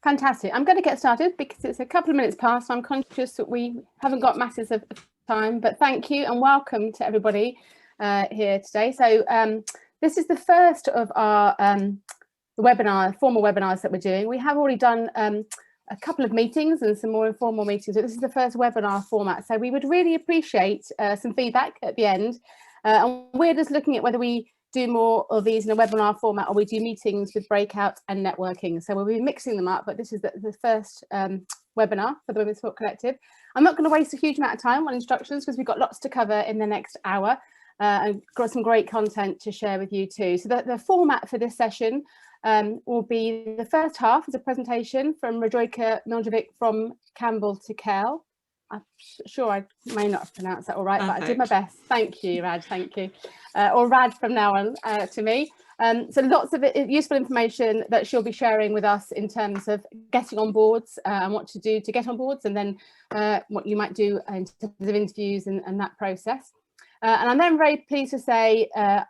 Fantastic. I'm going to get started because it's a couple of minutes past. I'm conscious that we haven't got masses of time, but thank you and welcome to everybody here today. So this is the first of our formal webinars that we're doing. We have already done a couple of meetings and some more informal meetings, but this is the first webinar format. So we would really appreciate some feedback at the end. And we're just looking at whether we do more of these in a webinar format or we do meetings with breakouts and networking. So we'll be mixing them up, but this is the first webinar for the Women's Sport Collective. I'm not going to waste a huge amount of time on instructions because we've got lots to cover in the next hour and got some great content to share with you too. So the format for this session will be the first half is a presentation from Radojka Miljevic from Campbell Tickell. I'm sure I may not have pronounced that all right, but I did my best. Thank you, Rad. Thank you. Or Rad from now on to me. So lots of useful information that she'll be sharing with us in terms of getting on boards and what to do to get on boards, and then what you might do in terms of interviews and that process. And I'm then very pleased to say,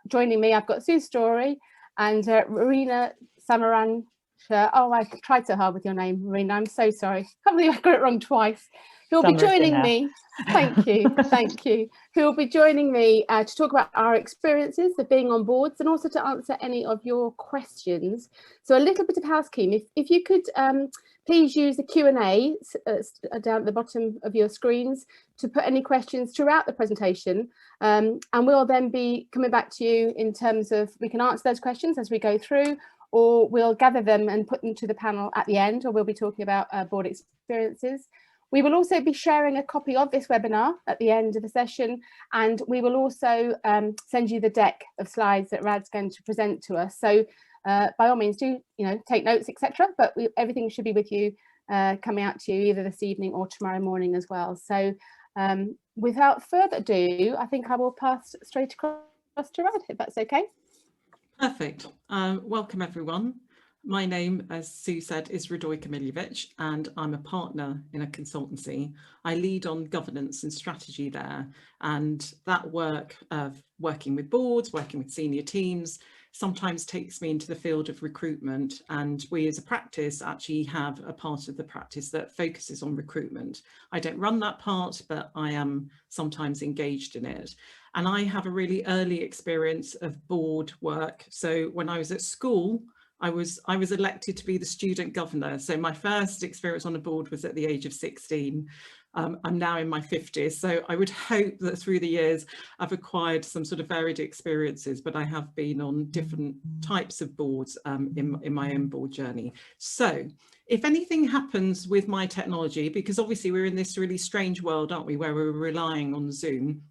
joining me, I've got Sue Story and Marina Samaran. Oh, I tried so hard with your name, Marina. I'm so sorry. I can't believe I got it wrong twice. Who'll be joining me? Thank you, thank you. Who will be joining me to talk about our experiences of being on boards and also to answer any of your questions. So a little bit of housekeeping. If you could please use the Q&A down at the bottom of your screens to put any questions throughout the presentation, and we'll then be coming back to you in terms of we can answer those questions as we go through, or we'll gather them and put them to the panel at the end, or we'll be talking about board experiences. We will also be sharing a copy of this webinar at the end of the session, and we will also send you the deck of slides that Rad's going to present to us. So by all means, do take notes, etc. But everything should be with you, coming out to you either this evening or tomorrow morning as well. So without further ado, I think I will pass straight across to Rad, if that's okay. Perfect. Welcome everyone. My name, as Sue said, is Radojka Miljevic, and I'm a partner in a consultancy. I lead on governance and strategy there, and that work of working with boards, working with senior teams, sometimes takes me into the field of recruitment, and we as a practice actually have a part of the practice that focuses on recruitment. I don't run that part, but I am sometimes engaged in it. And I have a really early experience of board work. So when I was at school, I was elected to be the student governor. So my first experience on a board was at the age of 16. I'm now in my 50s. So I would hope that through the years I've acquired some sort of varied experiences, but I have been on different types of boards in my own board journey. So if anything happens with my technology, because obviously we're in this really strange world, aren't we, where we're relying on Zoom.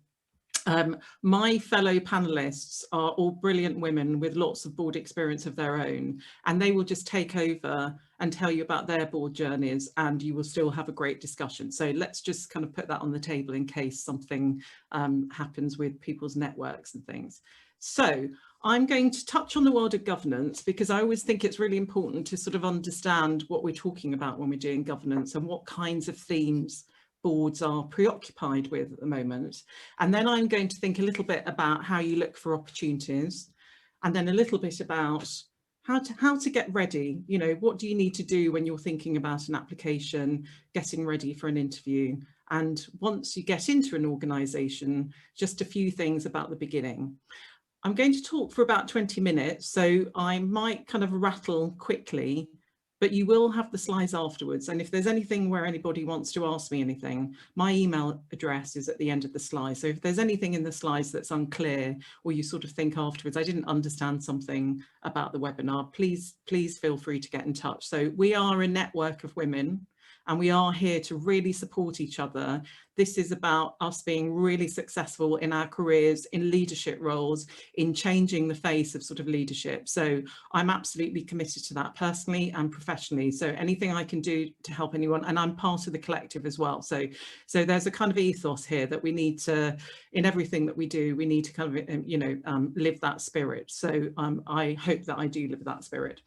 My fellow panelists are all brilliant women with lots of board experience of their own, and they will just take over and tell you about their board journeys, and you will still have a great discussion. So let's just kind of put that on the table in case something happens with people's networks and things. So I'm going to touch on the world of governance because I always think it's really important to sort of understand what we're talking about when we're doing governance and what kinds of themes boards are preoccupied with at the moment. And then I'm going to think a little bit about how you look for opportunities, and then a little bit about how to get ready. What do you need to do when you're thinking about an application, getting ready for an interview, and once you get into an organisation, just a few things about the beginning. I'm going to talk for about 20 minutes, so I might kind of rattle quickly, but you will have the slides afterwards. And if there's anything where anybody wants to ask me anything, my email address is at the end of the slide. So if there's anything in the slides that's unclear, or you sort of think afterwards, I didn't understand something about the webinar, please feel free to get in touch. So we are a network of women, and we are here to really support each other. This is about us being really successful in our careers, in leadership roles, in changing the face of sort of leadership. So I'm absolutely committed to that personally and professionally. So anything I can do to help anyone, and I'm part of the collective as well. So there's a kind of ethos here that we need to, in everything that we do, we need to kind of, live that spirit. So I hope that I do live that spirit.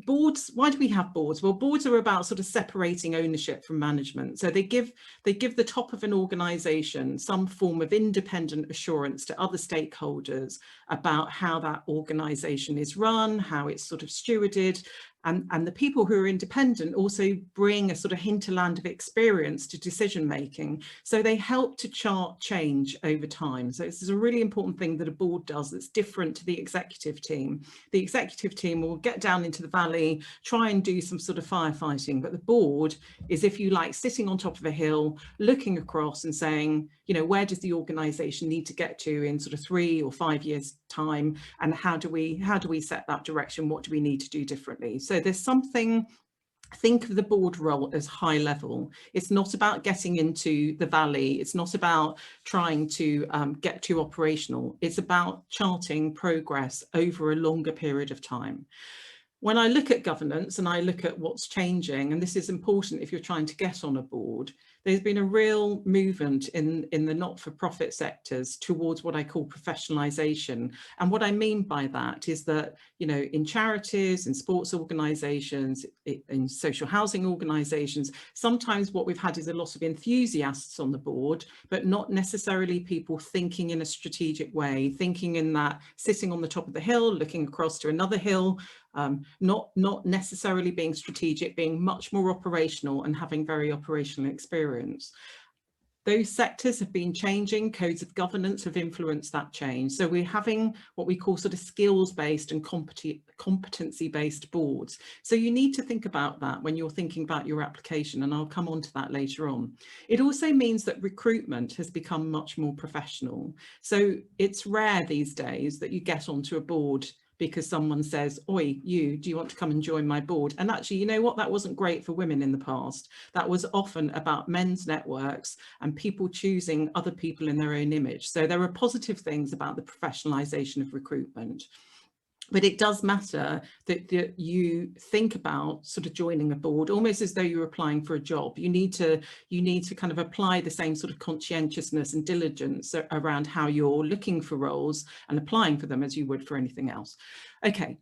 Boards, why do we have boards? Well, boards are about sort of separating ownership from management. So they give the top of an organisation some form of independent assurance to other stakeholders about how that organisation is run, how it's sort of stewarded, And the people who are independent also bring a sort of hinterland of experience to decision making. So they help to chart change over time. So this is a really important thing that a board does that's different to the executive team. The executive team will get down into the valley, try and do some sort of firefighting, but the board is, if you like, sitting on top of a hill, looking across and saying, you know, where does the organisation need to get to in sort of 3 or 5 years time, and how do we set that direction? What do we need to do differently? So there's something, think of the board role as high level. It's not about getting into the valley. It's not about trying to get too operational. It's about charting progress over a longer period of time. When I look at governance and I look at what's changing, and this is important if you're trying to get on a board, there's been a real movement in the not-for-profit sectors towards what I call professionalisation. And what I mean by that is that, you know, in charities, in sports organisations, in social housing organisations, sometimes what we've had is a lot of enthusiasts on the board, but not necessarily people thinking in a strategic way, thinking in that sitting on the top of the hill, looking across to another hill, not necessarily being strategic, being much more operational and having very operational experience. Those sectors have been changing. Codes of governance have influenced that change. So we're having what we call sort of skills-based and competency-based boards. So you need to think about that when you're thinking about your application, and I'll come on to that later on. It also means that recruitment has become much more professional. So it's rare these days that you get onto a board because someone says, oi, do you want to come and join my board? And actually, you know what, that wasn't great for women in the past. That was often about men's networks and people choosing other people in their own image. So there are positive things about the professionalisation of recruitment. But it does matter that you think about sort of joining a board almost as though you're applying for a job. You need to kind of apply the same sort of conscientiousness and diligence around how you're looking for roles and applying for them as you would for anything else. Okay.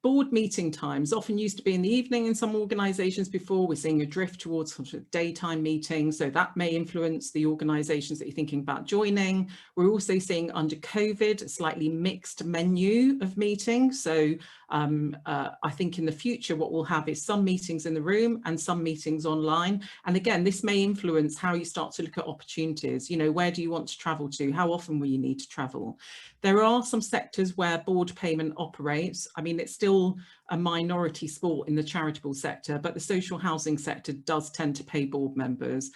Board meeting times often used to be in the evening in some organisations before. We're seeing a drift towards sort of daytime meetings, so that may influence the organisations that you're thinking about joining. We're also seeing under COVID a slightly mixed menu of meetings. So I think in the future what we'll have is some meetings in the room and some meetings online. And again, this may influence how you start to look at opportunities. You know, where do you want to travel to? How often will you need to travel? There are some sectors where board payment operates. I mean, it's still a minority sport in the charitable sector, but the social housing sector does tend to pay board members.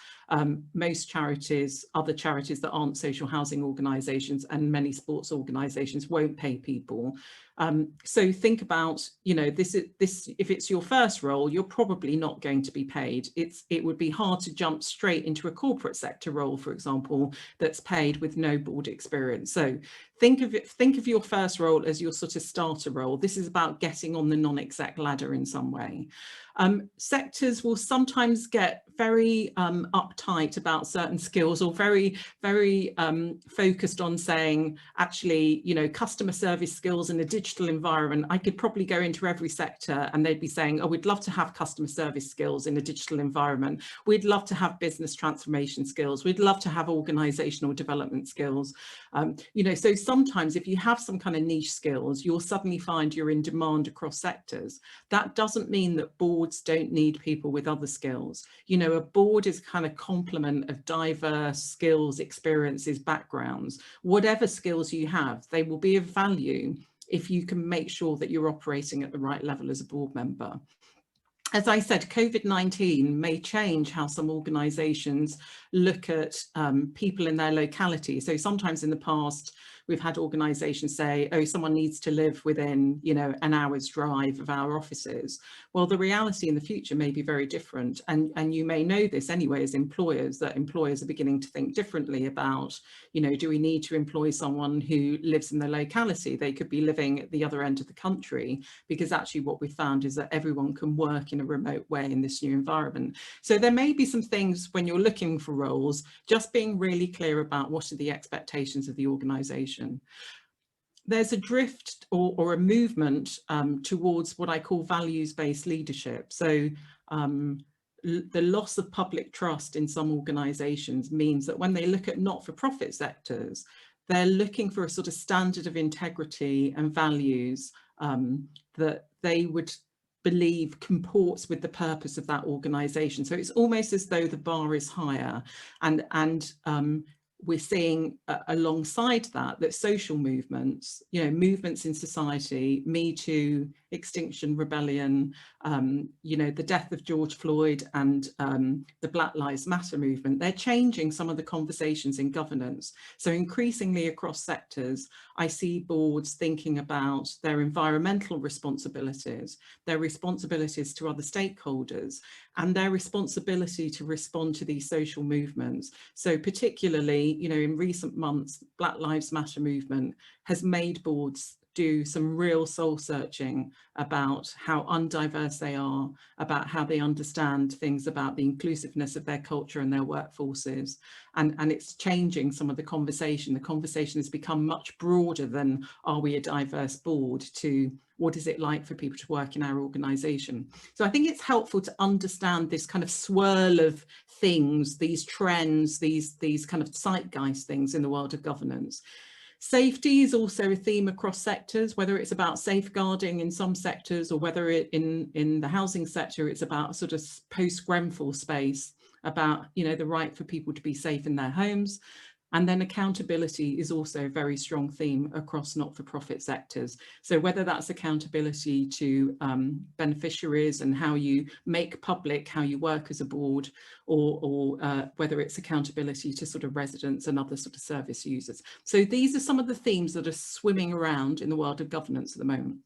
Most charities, other charities that aren't social housing organisations and many sports organisations won't pay people. So think about, you know, this if it's your first role, you're probably not going to be paid. It would be hard to jump straight into a corporate sector role, for example, that's paid with no board experience. So think of your first role as your sort of starter role. This is about getting on the non-exec ladder in some way. Sectors will sometimes get very uptight about certain skills, or very focused on saying, actually, you know, customer service skills in a digital environment. I could probably go into every sector and they'd be saying, oh, we'd love to have customer service skills in a digital environment. We'd love to have business transformation skills. We'd love to have organisational development skills. You know, so sometimes if you have some kind of niche skills, you'll suddenly find you're in demand across sectors. That doesn't mean that boards don't need people with other skills. You know, a board is kind of complement of diverse skills, experiences, backgrounds. Whatever skills you have, they will be of value if you can make sure that you're operating at the right level as a board member. As I said, COVID-19 may change how some organisations look at people in their locality. So sometimes in the past, we've had organisations say, oh, someone needs to live within, you know, an hour's drive of our offices. Well, the reality in the future may be very different. And you may know this anyway as employers, that employers are beginning to think differently about, you know, do we need to employ someone who lives in the locality? They could be living at the other end of the country, because actually what we found is that everyone can work in a remote way in this new environment. So there may be some things when you're looking for roles, just being really clear about what are the expectations of the organisation. There's a drift or a movement towards what I call values-based leadership. So the loss of public trust in some organisations means that when they look at not-for-profit sectors, they're looking for a sort of standard of integrity and values that they would believe comports with the purpose of that organisation. So it's almost as though the bar is higher, and we're seeing alongside that social movements, you know, movements in society, Me Too, Extinction Rebellion, you know, the death of George Floyd, and the Black Lives Matter movement, they're changing some of the conversations in governance. So increasingly across sectors, I see boards thinking about their environmental responsibilities, their responsibilities to other stakeholders, and their responsibility to respond to these social movements. So particularly, you know, in recent months, Black Lives Matter movement has made boards do some real soul searching about how undiverse they are, about how they understand things about the inclusiveness of their culture and their workforces. And it's changing some of the conversation. The conversation has become much broader than, are we a diverse board, to what is it like for people to work in our organisation. So I think it's helpful to understand this kind of swirl of things, these trends, these kind of zeitgeist things in the world of governance. Safety is also a theme across sectors, whether it's about safeguarding in some sectors, or whether it in the housing sector, it's about sort of post-Grenfell space, about, you know, the right for people to be safe in their homes. And then accountability is also a very strong theme across not-for-profit sectors. So whether that's accountability to beneficiaries and how you make public how you work as a board, or whether it's accountability to sort of residents and other sort of service users. So these are some of the themes that are swimming around in the world of governance at the moment.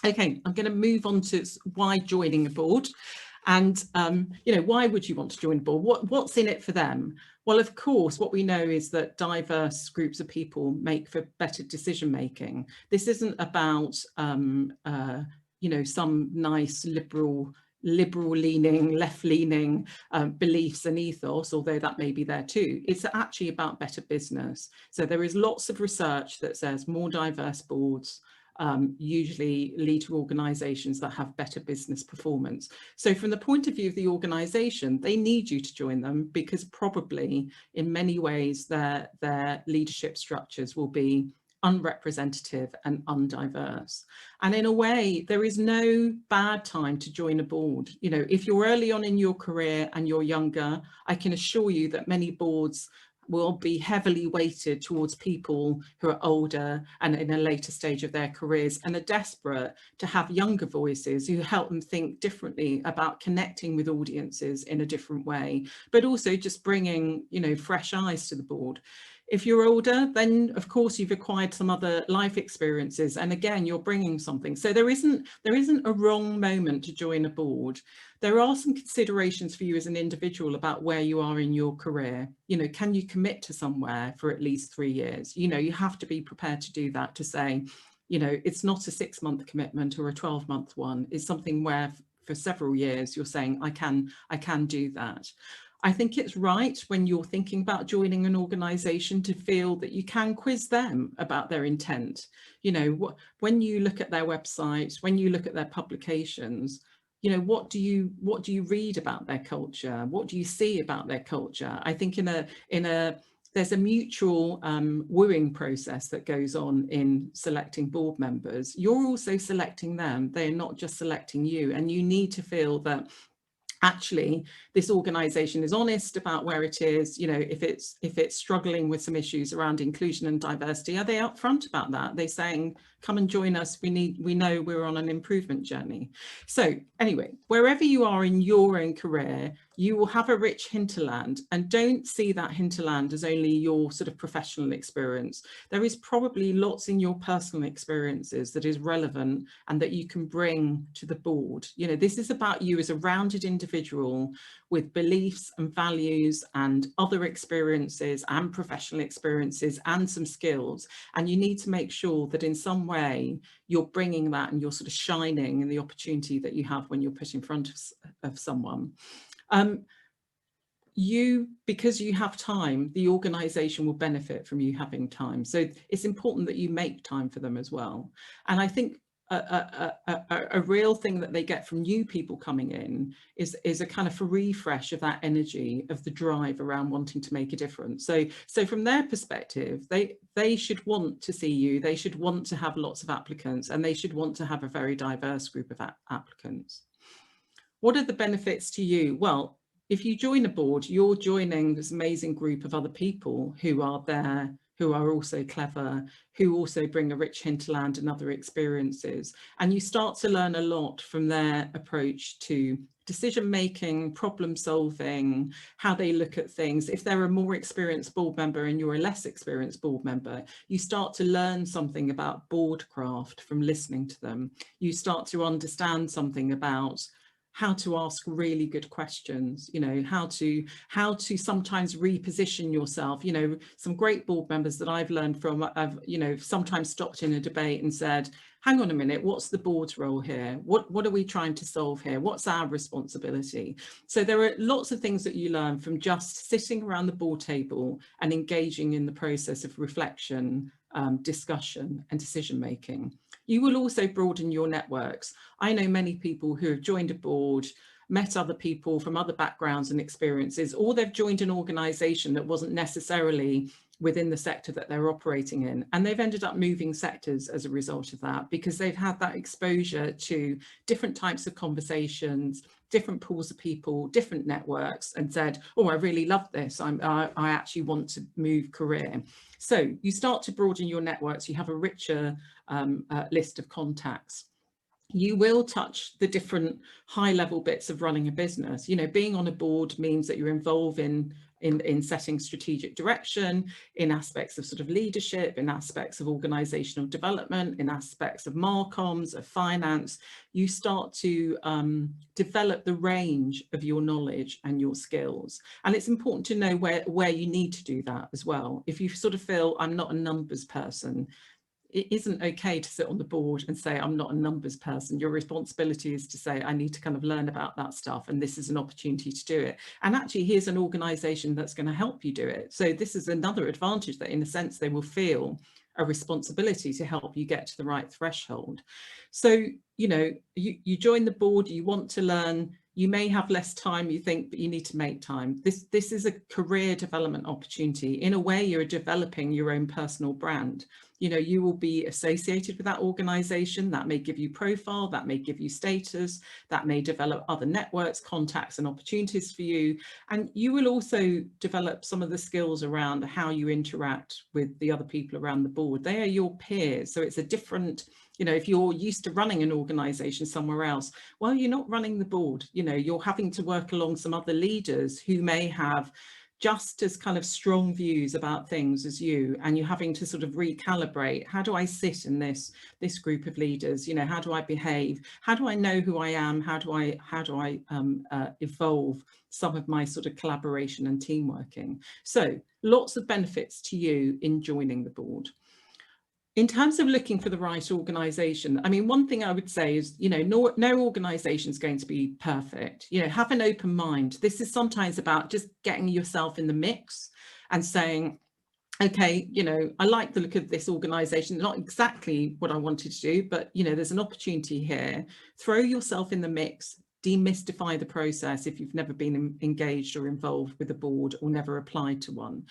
Okay, I'm going to move on to why joining a board. And, you know, why would you want to join a board? What's in it for them? Well, of course, what we know is that diverse groups of people make for better decision making. This isn't about, you know, some nice liberal leaning, left leaning beliefs and ethos, although that may be there too. It's actually about better business. So there is lots of research that says more diverse boards usually lead to organisations that have better business performance. So from the point of view of the organisation, they need you to join them, because probably in many ways their leadership structures will be unrepresentative and undiverse. And in a way, there is no bad time to join a board. You know, if you're early on in your career and you're younger, I can assure you that many boards will be heavily weighted towards people who are older and in a later stage of their careers, and are desperate to have younger voices who help them think differently about connecting with audiences in a different way, but also just bringing, you know, fresh eyes to the board. If you're older, then of course you've acquired some other life experiences, and again you're bringing something. So there isn't a wrong moment to join a board. There are some considerations for you as an individual about where you are in your career. You know, can you commit to somewhere for at least 3 years? You know, you have to be prepared to do that, to say, you know, it's not a 6-month commitment or a 12-month one. It's something where for several years you're saying, I can do that. I think it's right when you're thinking about joining an organisation to feel that you can quiz them about their intent. You know, when you look at their website, when you look at their publications, you know, what do you read about their culture? What do you see about their culture? I think there's a mutual wooing process that goes on in selecting board members. You're also selecting them. They're not just selecting you, and you need to feel that actually this organisation is honest about where it is. You know, if it's struggling with some issues around inclusion and diversity, are they upfront about that? Are they saying, come and join us, we know we're on an improvement journey? So anyway, wherever you are in your own career, you will have a rich hinterland, and don't see that hinterland as only your sort of professional experience. There is probably lots in your personal experiences that is relevant and that you can bring to the board. You know, this is about you as a rounded individual with beliefs and values and other experiences and professional experiences and some skills. And you need to make sure that in some way you're bringing that, and you're sort of shining in the opportunity that you have when you're put in front of someone. Because you have time, the organisation will benefit from you having time. So it's important that you make time for them as well. And I think a real thing that they get from new people coming in is a kind of a refresh of that energy, of the drive around wanting to make a difference. So from their perspective, they should want to see you, they should want to have lots of applicants, and they should want to have a very diverse group of applicants. What are the benefits to you? Well, if you join a board, you're joining this amazing group of other people who are there, who are also clever, who also bring a rich hinterland and other experiences. And you start to learn a lot from their approach to decision making, problem solving, how they look at things. If they're a more experienced board member and you're a less experienced board member, you start to learn something about board craft from listening to them. You start to understand something about how to ask really good questions, you know, how to sometimes reposition yourself. You know, some great board members that I've learned from, I've, you know, sometimes stopped in a debate and said, hang on a minute, what's the board's role here? What are we trying to solve here? What's our responsibility? So there are lots of things that you learn from just sitting around the board table and engaging in the process of reflection, discussion and decision making. You will also broaden your networks. I know many people who have joined a board, met other people from other backgrounds and experiences, or they've joined an organisation that wasn't necessarily within the sector that they're operating in, and they've ended up moving sectors as a result of that, because they've had that exposure to different types of conversations, different pools of people, different networks, and said, oh, I really love this, I actually want to move career. So you start to broaden your networks, you have a richer list of contacts. You will touch the different high level bits of running a business. You know, being on a board means that you're involved in setting strategic direction, in aspects of sort of leadership, in aspects of organisational development, in aspects of marcoms, of finance. You start to develop the range of your knowledge and your skills. And it's important to know where you need to do that as well. If you sort of feel, I'm not a numbers person, it isn't okay to sit on the board and say, I'm not a numbers person. Your responsibility is to say, I need to kind of learn about that stuff, and this is an opportunity to do it. And actually, here's an organisation that's going to help you do it. So this is another advantage, that in a sense, they will feel a responsibility to help you get to the right threshold. So, you know, you join the board, you want to learn, you may have less time, you think, but you need to make time. This is a career development opportunity. In a way, you're developing your own personal brand. You know, you will be associated with that organisation. That may give you profile, that may give you status, that may develop other networks, contacts and opportunities for you. And you will also develop some of the skills around how you interact with the other people around the board. They are your peers. So it's a different, you know, if you're used to running an organisation somewhere else, well, you're not running the board. You know, you're having to work along some other leaders who may have just as kind of strong views about things as you, and you're having to sort of recalibrate. How do I sit in this group of leaders? You know, how do I behave? How do I know who I am? How do I evolve some of my sort of collaboration and team working? So lots of benefits to you in joining the board. In terms of looking for the right organisation, I mean, one thing I would say is, you know, no organisation is going to be perfect. You know, have an open mind. This is sometimes about just getting yourself in the mix and saying, okay, you know, I like the look of this organisation, not exactly what I wanted to do, but, you know, there's an opportunity here. Throw yourself in the mix. Demystify the process if you've never been engaged or involved with a board or never applied to one.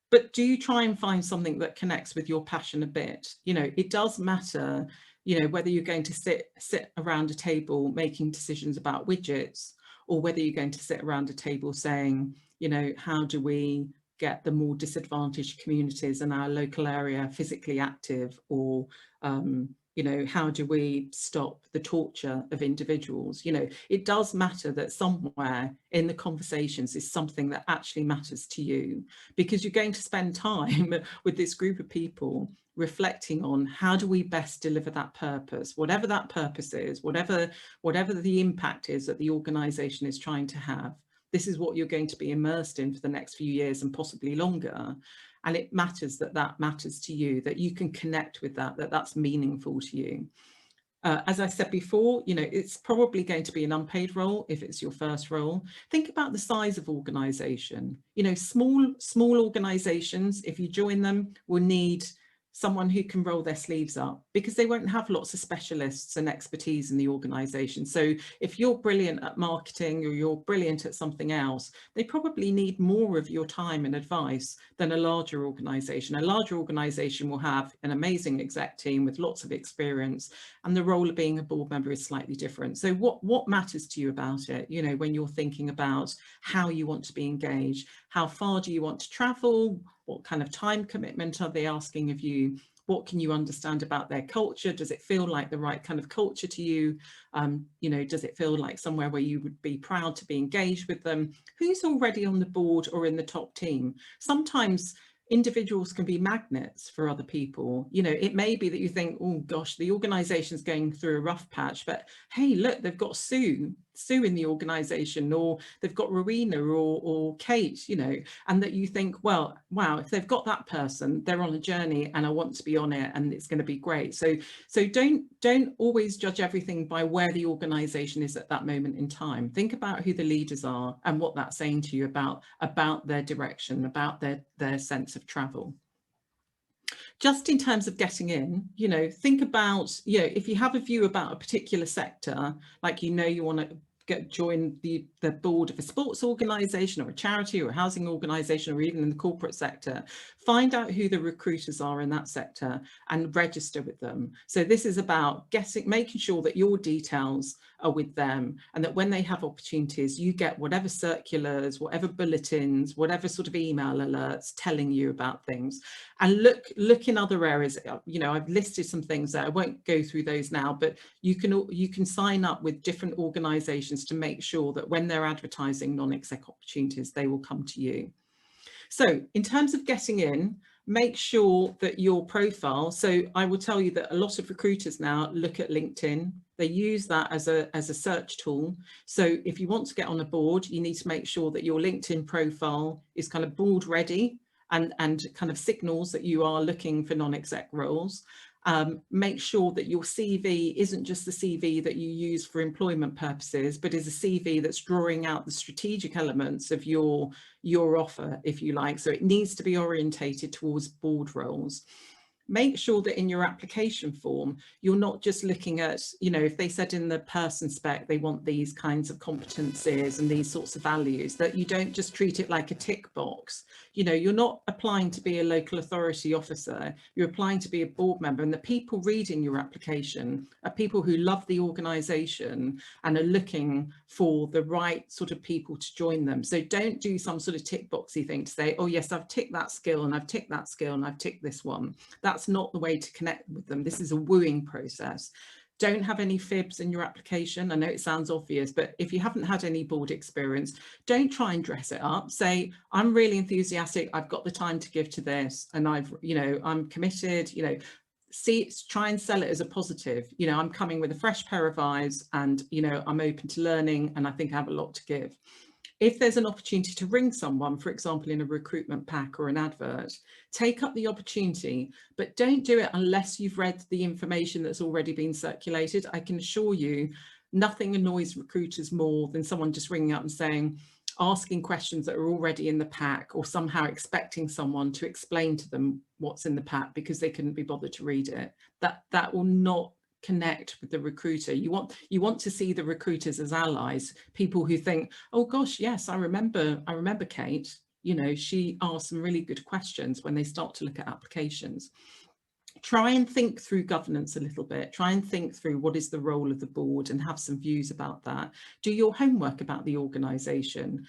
But do try and find something that connects with your passion a bit. You know, it does matter, you know, whether you're going to sit around a table making decisions about widgets, or whether you're going to sit around a table saying, you know, how do we get the more disadvantaged communities in our local area physically active, or you know, how do we stop the torture of individuals? You know, it does matter that somewhere in the conversations is something that actually matters to you, because you're going to spend time with this group of people reflecting on how do we best deliver that purpose, whatever that purpose is, whatever the impact is that the organisation is trying to have. This is what you're going to be immersed in for the next few years and possibly longer. And it matters that that matters to you, that you can connect with that, that's meaningful to you. As I said before, you know, it's probably going to be an unpaid role if it's your first role. Think about the size of organisation. You know, small organisations, if you join them, will need someone who can roll their sleeves up, because they won't have lots of specialists and expertise in the organisation. So if you're brilliant at marketing or you're brilliant at something else, they probably need more of your time and advice than a larger organisation. A larger organisation will have an amazing exec team with lots of experience, and the role of being a board member is slightly different. So what matters to you about it, you know, when you're thinking about how you want to be engaged? How far do you want to travel? What kind of time commitment are they asking of you? What can you understand about their culture? Does it feel like the right kind of culture to you? You know, does it feel like somewhere where you would be proud to be engaged with them? Who's already on the board or in the top team? Sometimes individuals can be magnets for other people. You know, it may be that you think, oh gosh, the organisation's going through a rough patch, but hey, look, they've got Sue in the organisation, or they've got Rowena or Kate, you know, and that you think, well, wow, if they've got that person, they're on a journey and I want to be on it and it's going to be great. So don't always judge everything by where the organisation is at that moment in time. Think about who the leaders are and what that's saying to you about their direction, about their sense of travel. Just in terms of getting in, you know, think about, you know, if you have a view about a particular sector, like, you know, you want to join the board of a sports organisation or a charity or a housing organisation, or even in the corporate sector, find out who the recruiters are in that sector and register with them. So this is about making sure that your details are with them, and that when they have opportunities, you get whatever circulars, whatever bulletins, whatever sort of email alerts telling you about things. And look in other areas. You know, I've listed some things there. I won't go through those now, but you can sign up with different organisations to make sure that when they're advertising non-exec opportunities, they will come to you. So in terms of getting in, make sure that your profile, so I will tell you that a lot of recruiters now look at LinkedIn. They use that as a search tool. So if you want to get on a board, you need to make sure that your LinkedIn profile is kind of board ready and kind of signals that you are looking for non-exec roles. Make sure that your CV isn't just the CV that you use for employment purposes, but is a CV that's drawing out the strategic elements of your offer, if you like. So it needs to be orientated towards board roles. Make sure that in your application form, you're not just looking at, you know, if they said in the person spec they want these kinds of competencies and these sorts of values, that you don't just treat it like a tick box. You know, you're not applying to be a local authority officer, you're applying to be a board member, and the people reading your application are people who love the organisation and are looking for the right sort of people to join them. So don't do some sort of tick boxy thing to say, oh yes, I've ticked that skill and I've ticked that skill and I've ticked this one. That's not the way to connect with them. This is a wooing process. Don't have any fibs in your application. I know it sounds obvious, but if you haven't had any board experience, don't try and dress it up. Say, I'm really enthusiastic, I've got the time to give to this, and I'm committed, try and sell it as a positive. I'm coming with a fresh pair of eyes, and I'm open to learning, and I think I have a lot to give. If there's an opportunity to ring someone, for example, in a recruitment pack or an advert, take up the opportunity, but don't do it unless you've read the information that's already been circulated. I can assure you, nothing annoys recruiters more than someone just ringing up and asking questions that are already in the pack, or somehow expecting someone to explain to them what's in the pack because they couldn't be bothered to read it. That will not connect with the recruiter. You want to see the recruiters as allies, people who think, oh gosh, yes, I remember Kate, she asked some really good questions, when they start to look at applications. Try and think through governance a little bit. Try and think through what is the role of the board and have some views about that. Do your homework about the organisation.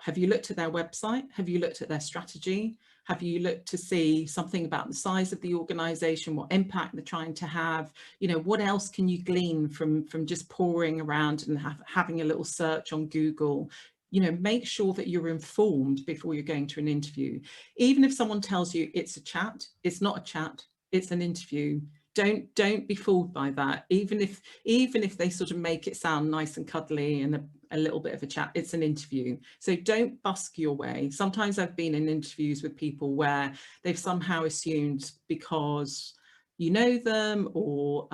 Have you looked at their website? Have you looked at their strategy? Have you looked to see something about the size of the organisation, what impact they're trying to have? What else can you glean from just pouring around and having a little search on Google? Make sure that you're informed before you're going to an interview. Even if someone tells you it's a chat, it's not a chat, it's an interview. Don't be fooled by that. Even if they sort of make it sound nice and cuddly and a little bit of a chat, it's an interview. So don't busk your way. Sometimes I've been in interviews with people where they've somehow assumed because you know them, or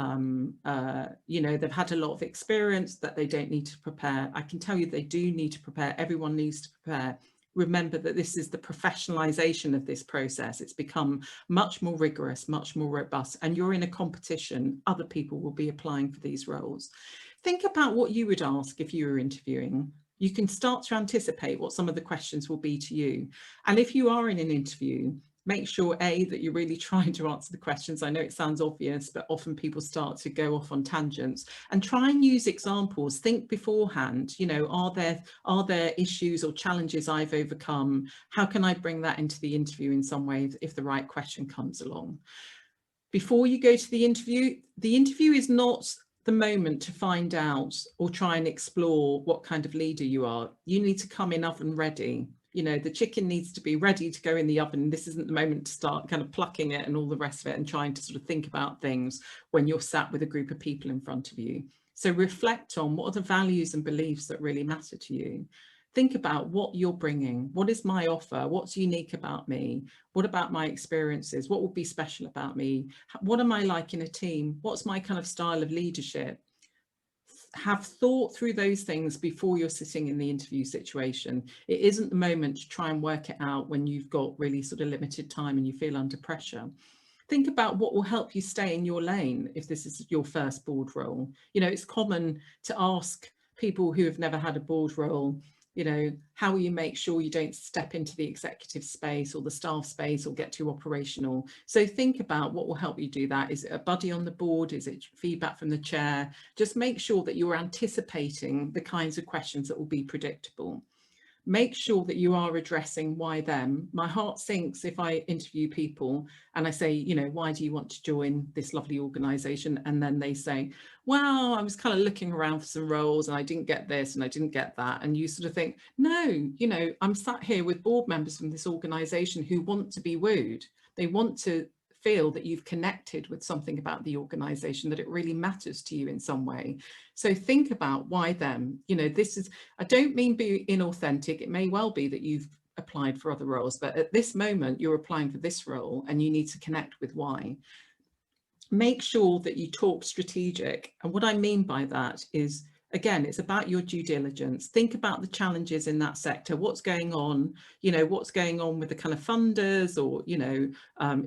they've had a lot of experience, that they don't need to prepare. I can tell you they do need to prepare. Everyone needs to prepare. remember that this is the professionalization of this process. It's become much more rigorous, much more robust, and you're in a competition. Other people will be applying for these roles. Think about what you would ask if you were interviewing. You can start to anticipate what some of the questions will be to you. And if you are in an interview, make sure, A, that you're really trying to answer the questions. I know it sounds obvious, but often people start to go off on tangents, and try and use examples. Think beforehand, you know, are there issues or challenges I've overcome? How can I bring that into the interview in some way if the right question comes along? Before you go to the interview is not the moment to find out or try and explore what kind of leader you are. You need to come in oven ready. You know, the chicken needs to be ready to go in the oven. This isn't the moment to start kind of plucking it and all the rest of it and trying to sort of think about things when you're sat with a group of people in front of you. So reflect on what are the values and beliefs that really matter to you. Think about what you're bringing. What is my offer? What's unique about me? What about my experiences? What will be special about me? What am I like in a team? What's my kind of style of leadership? Have thought through those things before you're sitting in the interview situation. It isn't the moment to try and work it out when you've got really sort of limited time and you feel under pressure. Think about what will help you stay in your lane if this is your first board role. You know, it's common to ask people who have never had a board role, you know, how will you make sure you don't step into the executive space or the staff space or get too operational? So think about what will help you do that. Is it a buddy on the board? Is it feedback from the chair? Just make sure that you're anticipating the kinds of questions that will be predictable. Make sure that you are addressing why them. My heart sinks if I interview people and I say, you know, why do you want to join this lovely organisation? And then they say, well, I was kind of looking around for some roles and I didn't get this and I didn't get that. And you sort of think, no, you know, I'm sat here with board members from this organisation who want to be wooed. They want to feel that you've connected with something about the organisation, that it really matters to you in some way. So think about why them. You know, this is, I don't mean be inauthentic. It may well be that you've applied for other roles, but at this moment you're applying for this role and you need to connect with why. Make sure that you talk strategic. And what I mean by that is, again, it's about your due diligence. Think about the challenges in that sector. What's going on? You know, what's going on with the kind of funders, or, you know,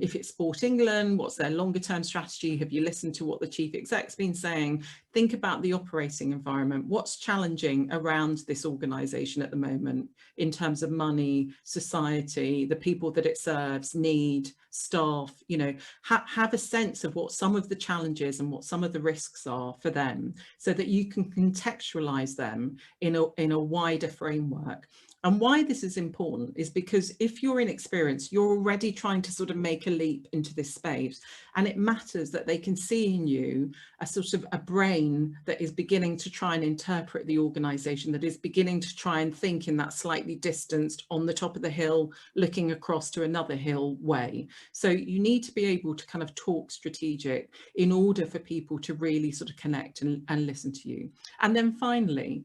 if it's Sport England, what's their longer term strategy? Have you listened to what the chief exec's been saying? Think about the operating environment. What's challenging around this organisation at the moment in terms of money, society, the people that it serves, need, staff, you know, have a sense of what some of the challenges and what some of the risks are for them, so that you can contextualize them in a wider framework. And why this is important is because if you're inexperienced, you're already trying to sort of make a leap into this space, and it matters that they can see in you a sort of a brain that is beginning to try and interpret the organisation, that is beginning to try and think in that slightly distanced, on the top of the hill, looking across to another hill way. So you need to be able to kind of talk strategic in order for people to really sort of connect and listen to you. And then finally,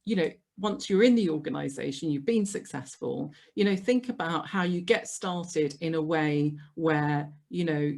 you know, once you're in the organisation, you've been successful, you know, think about how you get started in a way where, you know,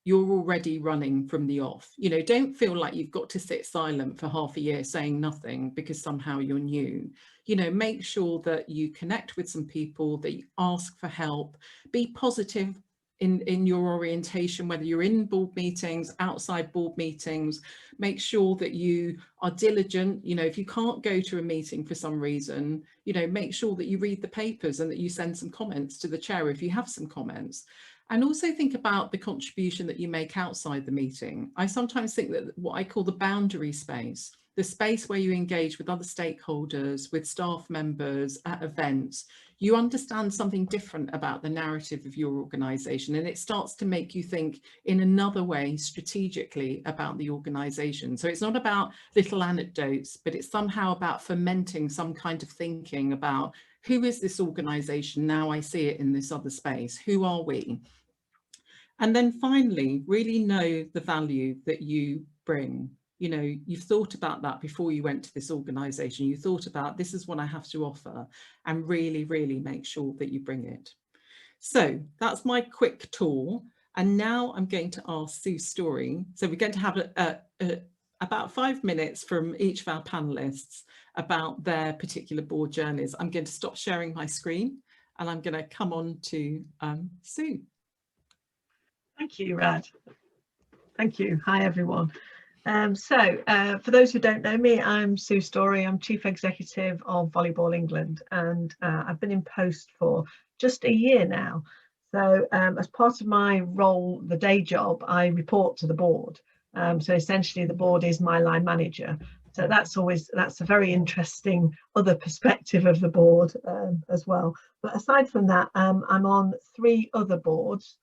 you're already running from the off. You know, don't feel like you've got to sit silent for half a year saying nothing because somehow you're new. You know, make sure that you connect with some people, that you ask for help, be positive in your orientation, whether you're in board meetings, outside board meetings. Make sure that you are diligent. You know, if you can't go to a meeting for some reason, you know, make sure that you read the papers and that you send some comments to the chair if you have some comments. And also think about the contribution that you make outside the meeting. I sometimes think that what I call the boundary space, the space where you engage with other stakeholders, with staff members at events, you understand something different about the narrative of your organisation, and it starts to make you think in another way strategically about the organisation. So it's not about little anecdotes, but it's somehow about fermenting some kind of thinking about, who is this organisation now I see it in this other space? Who are we? And then finally, really know the value that you bring. You know, you've thought about that before you went to this organisation. You thought about, this is what I have to offer, and really, really make sure that you bring it. So that's my quick tour. And now I'm going to ask Sue Story. So we're going to have about 5 minutes from each of our panelists about their particular board journeys. I'm going to stop sharing my screen and I'm going to come on to Sue. Thank you, Rad. Thank you. Hi, everyone. For those who don't know me, I'm Sue Story. I'm Chief Executive of Volleyball England, and I've been in post for just a year now. So as part of my role, the day job, I report to the board. So essentially the board is my line manager. So that's a very interesting other perspective of the board as well. But aside from that, I'm on 3 other boards.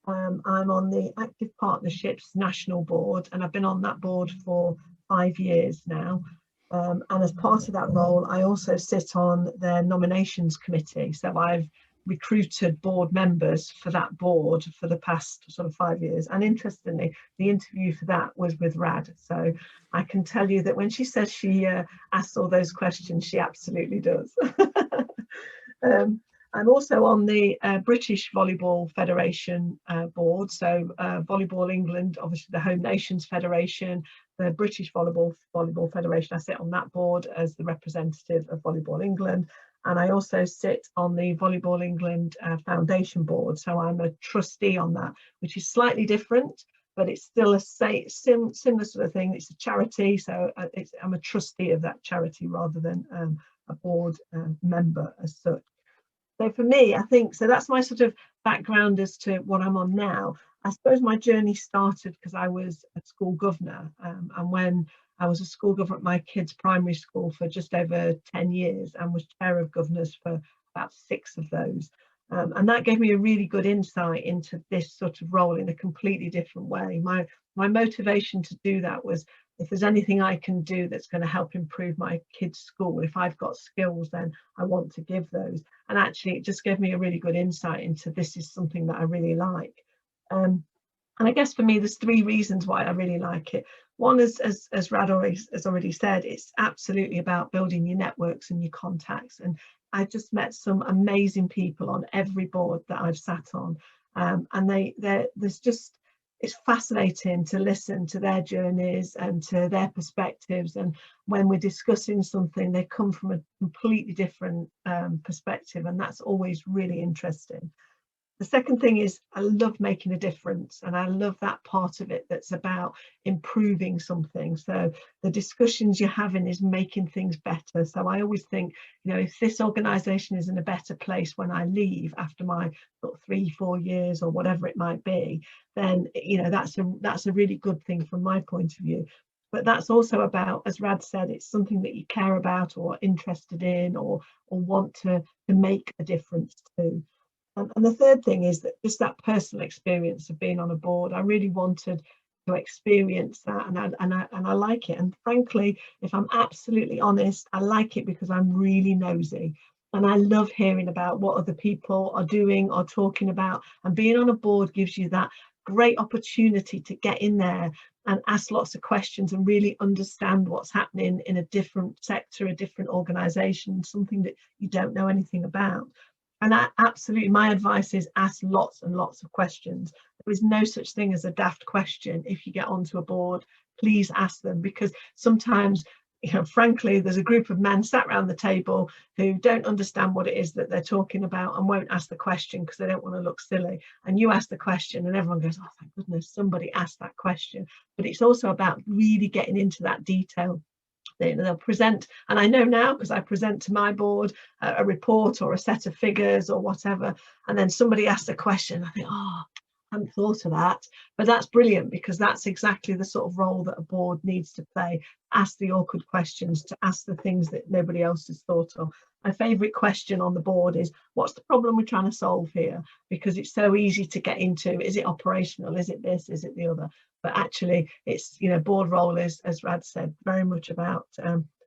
I'm on the Active Partnerships National Board, and I've been on that board for 5 years now. And as part of that role, I also sit on their nominations committee. So I've recruited board members for that board for the past sort of 5 years. And interestingly, the interview for that was with Rad. So I can tell you that when she says she asks all those questions, she absolutely does. I'm also on the British Volleyball Federation board. So Volleyball England, obviously the Home Nations Federation, the British Volleyball Federation, I sit on that board as the representative of Volleyball England. And I also sit on the Volleyball England Foundation board. So I'm a trustee on that, which is slightly different, but it's still a similar sort of thing. It's a charity, so I'm a trustee of that charity rather than a board member as such. So for me, I think, so that's my sort of background as to what I'm on now. I suppose my journey started because I was a school governor, and when I was a school governor at my kids' primary school for just over 10 years and was chair of governors for about 6 of those. And that gave me a really good insight into this sort of role in a completely different way. My motivation to do that was, if there's anything I can do that's going to help improve my kids' school, if I've got skills, then I want to give those. And actually, it just gave me a really good insight into this is something that I really like. And I guess for me, there's 3 reasons why I really like it. One is, as Rad has already said, it's absolutely about building your networks and your contacts. And I just met some amazing people on every board that I've sat on. And it's fascinating to listen to their journeys and to their perspectives. And when we're discussing something, they come from a completely different perspective. And that's always really interesting. The second thing is I love making a difference, and I love that part of it that's about improving something. So the discussions you're having is making things better. So I always think, you know, if this organisation is in a better place when I leave after my 3-4 years or whatever it might be, then, you know, that's a really good thing from my point of view. But that's also about, as Rad said, it's something that you care about or are interested in or want to make a difference to. And the third thing is that just that personal experience of being on a board, I really wanted to experience that, and I like it. And frankly, if I'm absolutely honest, I like it because I'm really nosy, and I love hearing about what other people are doing or talking about. And being on a board gives you that great opportunity to get in there and ask lots of questions and really understand what's happening in a different sector, a different organisation, something that you don't know anything about. And my advice is ask lots and lots of questions. There is no such thing as a daft question. If you get onto a board, please ask them, because sometimes, you know, frankly, there's a group of men sat around the table who don't understand what it is that they're talking about and won't ask the question because they don't want to look silly. And you ask the question and everyone goes, oh, thank goodness somebody asked that question. But it's also about really getting into that detail. They'll present, and I know now because I present to my board a report or a set of figures or whatever, and then somebody asks a question, I think, oh, I hadn't thought of that. But that's brilliant, because that's exactly the sort of role that a board needs to play. Ask the awkward questions, to ask the things that nobody else has thought of. My favourite question on the board is, what's the problem we're trying to solve here? Because it's so easy to get into, is it operational, is it this, is it the other? But actually it's, you know, board role is, as Rad said, very much about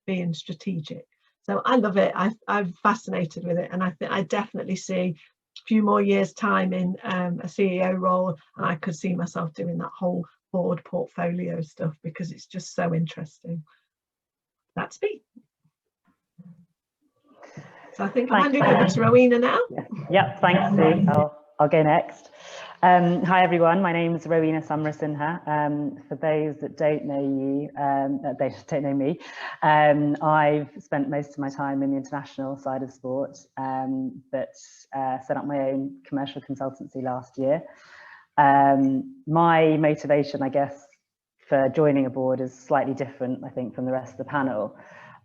being strategic. So I love it. I'm fascinated with it, and I definitely see a few more years time in a CEO role, and I could see myself doing that whole board portfolio stuff because it's just so interesting. That's me. So I think I'm handing over to Rowena now. Yep, thanks, Sue. I'll go next. Hi everyone, my name is Rowena Samarasinha. For those that don't know you, they don't know me, I've spent most of my time in the international side of sport, but set up my own commercial consultancy last year. My motivation, I guess, for joining a board is slightly different, I think, from the rest of the panel.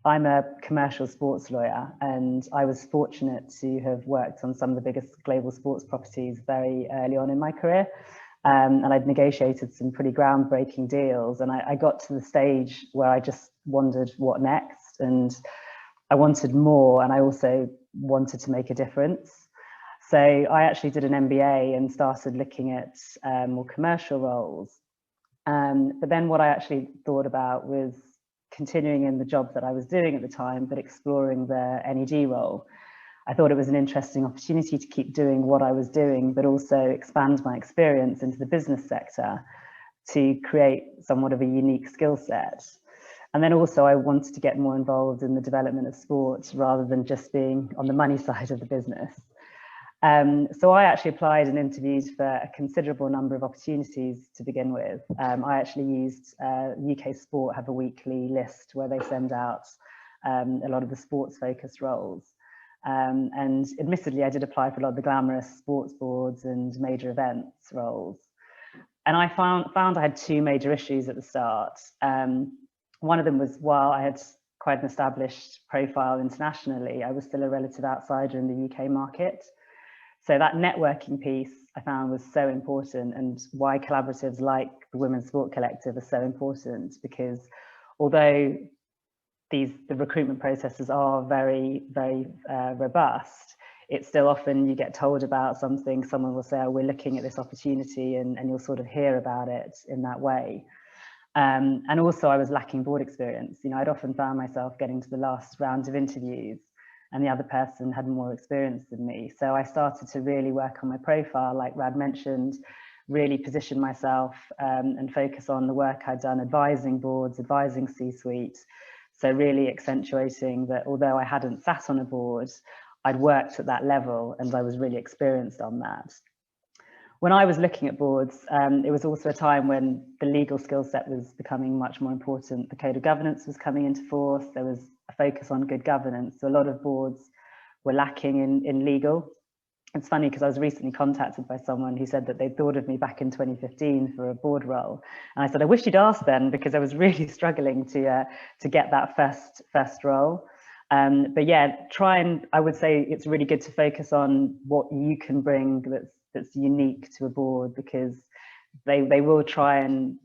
I'm a commercial sports lawyer, and I was fortunate to have worked on some of the biggest global sports properties very early on in my career. And I'd negotiated some pretty groundbreaking deals, and I got to the stage where I just wondered what next, and I wanted more, and I also wanted to make a difference. So I actually did an MBA and started looking at more commercial roles. But then what I actually thought about was continuing in the job that I was doing at the time, but exploring the NED role. I thought it was an interesting opportunity to keep doing what I was doing, but also expand my experience into the business sector to create somewhat of a unique skill set. And then also I wanted to get more involved in the development of sport rather than just being on the money side of the business. So I actually applied and interviewed for a considerable number of opportunities to begin with. I actually used UK Sport have a weekly list where they send out a lot of the sports focused roles. And admittedly, I did apply for a lot of the glamorous sports boards and major events roles. And I found I had two major issues at the start. One of them was, while I had quite an established profile internationally, I was still a relative outsider in the UK market. So that networking piece I found was so important, and why collaboratives like the Women's Sport Collective are so important, because although the recruitment processes are very, very robust, it's still often you get told about something, someone will say, oh, we're looking at this opportunity, and you'll sort of hear about it in that way. And also I was lacking board experience. You know, I'd often found myself getting to the last round of interviews and the other person had more experience than me. So I started to really work on my profile, like Rad mentioned, really position myself and focus on the work I'd done advising boards, advising C-suite. So really accentuating that although I hadn't sat on a board, I'd worked at that level and I was really experienced on that. When I was looking at boards, it was also a time when the legal skill set was becoming much more important. The code of governance was coming into force. There was a focus on good governance. So a lot of boards were lacking in legal. It's funny because I was recently contacted by someone who said that they'd thought of me back in 2015 for a board role. And I said, I wish you'd asked then, because I was really struggling to get that first role. But yeah, I would say it's really good to focus on what you can bring that's unique to a board, because they will try and